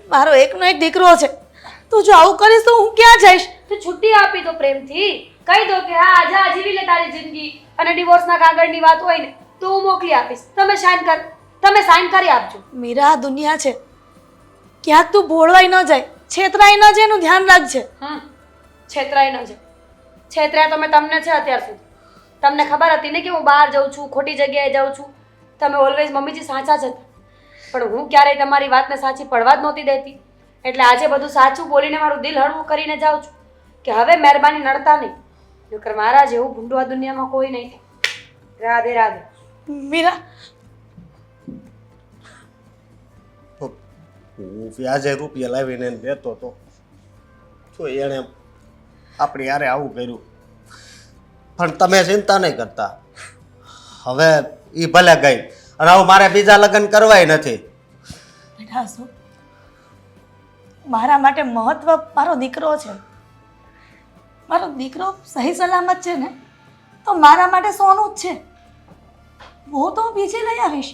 મારો એકનો એક દીકરો છે. તું જો આવું કરીશ તો હું ક્યાં જઈશ? તો છુટ્ટી આપી દો પ્રેમથી. કહી દો કે હા જા જીવી લે તારી જિંદગી, અને ડિવોર્સના કાગળની વાત હોય ને તો હું મોકલી આપીશ. તમે સાઇન કરી આપજો. મીરા, આ દુનિયા છે, ક્યાંક તું ભોળવાઈ ન જાય, છેતરાઈ ન જાય એનું ધ્યાન રાખજે. છેતરાઈ ન જાય. છેતરાય તો મેં તમને છે અત્યાર સુધી. તમને ખબર હતી ને કે હું બહાર જાઉં છું, ખોટી જગ્યાએ જાઉં છું. તમે ઓલવેઝ મમ્મીજી સાચા જ હતા, પણ હું ક્યારેય તમારી વાતને સાચી પડવા જ નહોતી દેતી. એટલે આજે બધું સાચું બોલીને મારું દિલ હળવું કરીને જાઉં છું કે હવે મહેરબાની નડતા નહીં, નકર મારા જેવું ભૂંડું આ દુનિયામાં કોઈ નહીં થાય. રાધે રાધે. મીરા, હું વ્યાજે રૂપિયા લાવીને એને દેતો તો તો એણે આપણી યારે આવું કર્યું. પણ તમે ચિંતા નહીં કરતા. હવે એ ભલે ગઈ અને હવે મારે બીજા લગ્ન કરવાય નથી. બેટા શું, મારા માટે મહત્વ મારો દીકરો છે. મારો દીકરો સહી સલામત છે ને તો મારા માટે સોનું જ છે. હું તો બીજે લઈ આવીશ,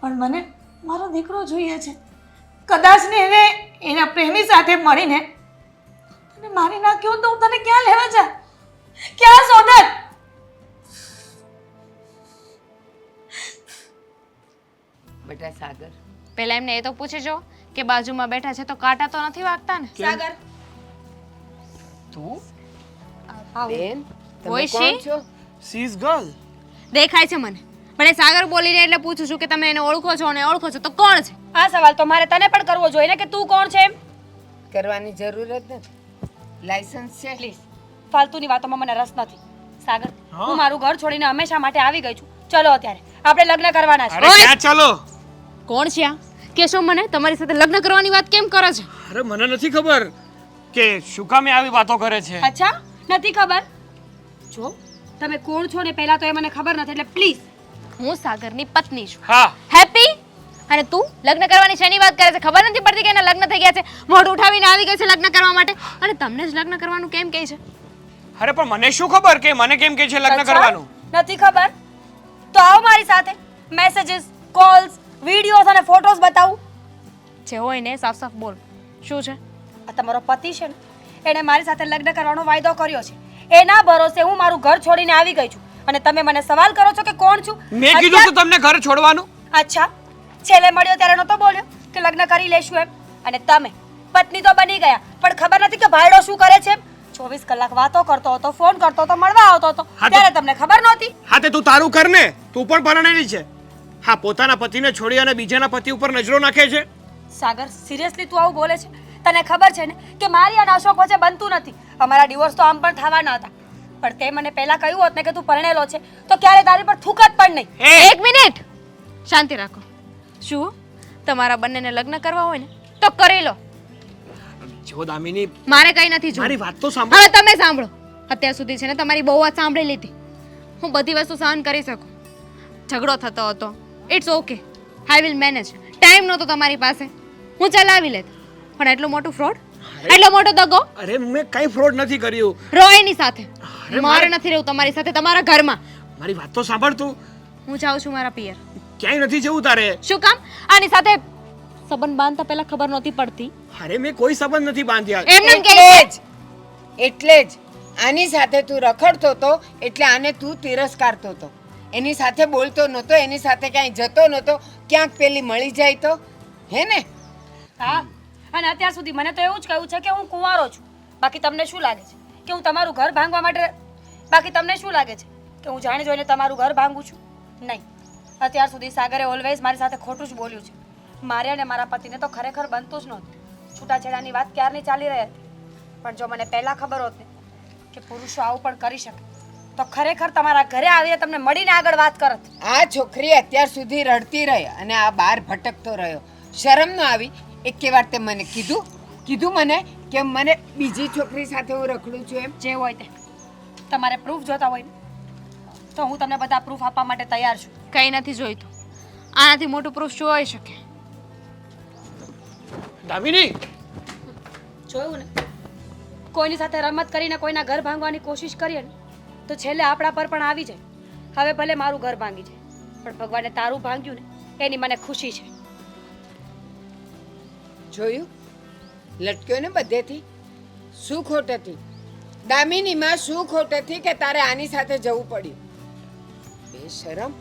પણ મને મારો દીકરો જોઈએ છે. કદાચ ને એને એના પ્રેમી સાથે મળીને તને મારી નાખ્યો તો હું તને ક્યાં લેવા જા? ક્યાં સોદર? બેટા સાગર, પહેલા એમને એ તો પૂછી જો કે બાજુમાં બેઠા છે તો કાંટા તો નથી વાગતા ને? સાગર, તું બેન તમે હોય કોણ છે? છો? She is girl. દેખાય છે મને, પણ એ સાગર બોલીને એટલે પૂછું છું કે તમે એને ઓળખો છો અને ઓળખો છો તો કોણ છે? આ સવાલ તો મારે તને પણ કરવો જોઈએ ને કે તું કોણ છે એમ. કરવાની જરૂર જ નથી. લાયસન્સ છે? પ્લીઝ, ફાલતુની વાતોમાં મને રસ નથી. સાગર, હા? હું મારું ઘર છોડીને હંમેશા માટે આવી ગઈ છું. ચલો અત્યારે આપણે લગ્ન કરવાના છે. અરે ક્યાં ચાલો? કોણ છે આ? કેશો મને તમારી સાથે લગ્ન કરવાની વાત કેમ કરે છે? અરે મને નથી ખબર કે શું કામે આવી વાતો કરે છે. અચ્છા, નથી ખબર? જો તમે કોણ છો ને પહેલા તો એ મને ખબર નથી, એટલે પ્લીઝ. હું સાગરની પત્ની છું. હા, હેપી? અને તું લગ્ન કરવાની શેની વાત કરે છે? ખબર નથી પડતી કે એના લગ્ન થઈ ગયા છે, મોઢું ઉઠાવીને આવી ગઈ છે લગ્ન કરવા માટે, અને તમને જ લગ્ન કરવાનું કેમ કહે છે? અરે પણ મને શું ખબર કે મને કેમ કે છે લગ્ન અચ્છા? કરવાનું? નથી ખબર? તો આવો મારી સાથે. મેસેજીસ, કોલ્સ, વિડીયોઝ અને ફોટોઝ બતાવું. જે હોય ને સાફ સાફ બોલ શું છે? આ તમારો પતિ છે ને એણે મારી સાથે લગ્ન કરવાનો વાયદો કર્યો છે. એના ભરોસે હું મારું ઘર છોડીને આવી ગઈ છું અને તમે મને સવાલ કરો છો કે કોણ છું? મેં કીધું તું તમને ઘર છોડવાનું. અચ્છા, છેલ્લે મળ્યો ત્યારે નહોતો બોલ્યો કે લગ્ન કરી લેશું એમ? અને તમે પત્ની તો બની ગયા પણ ખબર નથી કે ભાઈડો શું કરે છે એમ? 24 કલાક વાતો કરતો હતો, ફોન કરતો હતો, મળવા આવતો હતો, હા તો- ત્યારે તમને ખબર નહોતી? હા તે તું તારું કર ને, તું પણ પરણેલી છે. હા, પોતાના પતિને છોડી અને બીજાના પતિ ઉપર નજરો નાખે છે. સાગર, સિરિયસલી તું આવું બોલે છે? તને ખબર છે ને કે મારી અને અશોક વચ્ચે બનતું નથી. અમારા ડિવોર્સ તો આમ પણ થવાના હતા, પણ તે મને પહેલા કહ્યું હોત ને કે તું પરણેલો છે તો ક્યારે તારી પર થૂકત પણ નહીં. એક મિનિટ શાંતિ રાખો. શું તમારા બંનેને લગ્ન કરવા હોય ને તો કરી લો, જો દામિની, મારે કઈ નથી જોવું. મારી વાત તો સાંભળ. હવે તમે સાંભળો. અત્યાર સુધી છે ને તમારી બહુ વાત સાંભળી લીધી. હું બધી વસ્તુ સહન કરી શકું. ઝઘડો થતો હતો, it's okay, I will manage. Time નહોતો તમારી પાસે, હું ચલાવી લેત. પણ એટલું મોટું ફ્રોડ, એટલો મોટો દગો અરે મેં કઈ ફ્રોડ નથી કર્યું. રોયની સાથે. અરે મારે નથી રહેવું તમારી સાથે તમારા ઘરમાં. મારી વાત તો સાંભળ તું. હું જાઉં છું મારા પિયર. ક્યાંય નથી જવું તારે. શું કામ? આની સાથે સંબંધ બાંધતા પહેલા ખબર નહોતી પડતી? અરે મેં કોઈ સંબંધ નથી બાંધ્યા. એમને એમ એટલે કે જ એટલે જ આની સાથે તું રખડતો હતો એટલે આને તું તિરસ્કારતો હતો. એની સાથે બોલતો નહોતો, એની સાથે ક્યાંય જતો નહોતો. ક્યાંક પેલી મળી જાય તો હે ને? હા, અને અત્યાર સુધી મને તો એવું જ કહ્યું છે કે હું કુંવારો છું. બાકી તમને શું લાગે છે કે હું તમારું ઘર ભાંગવા માટે? બાકી તમને શું લાગે છે કે હું જાણી જોઈને તમારું ઘર ભાંગું છું? નહીં. અત્યાર સુધી સાગરે ઓલવેઝ મારી સાથે ખોટું જ બોલ્યું છે. મારે અને મારા પતિને તો ખરેખર બનતું જ નહોતું. છૂટાછેડાની વાત ક્યારની ચાલી રહી હતી. પણ જો મને પહેલાં ખબર હોત ને કે પુરુષો આવું પણ કરી શકે તો ખરેખર તમારા ઘરે આવીને તમને મળીને આગળ વાત કરત. આ છોકરી અત્યાર સુધી રડતી રહી અને આ બહાર ભટકતો રહ્યો. શરમ ન આવી? એકે વાર તે મને કીધું મને કે મને બીજી છોકરી સાથે હું રખડું છું એમ? જે હોય તે. તમારે પ્રૂફ જોતા હોય ને તો હું તમને બધા પ્રૂફ આપવા માટે તૈયાર છું. કઈ નથી જોઈતું. આનાથી મોટું પ્રૂફ શું હોઈ શકે? દામિની, જોયું ને, કોઈની સાથે રમત કરીને કોઈના ઘર ભાંગવાની કોશિશ કરીએ ને તો છેલ્લે આપણા પર પણ આવી જાય. હવે ભલે મારું ઘર ભાંગી જાય પણ ભગવાને તારું ભાંગ્યું ને એની મને ખુશી છે. જોયું? લટક્યો ને બધેથી. શું ખોટ હતી દામિનીમાં? શું ખોટ હતી કે તારે આની સાથે જવું પડ્યું? બેશરમ.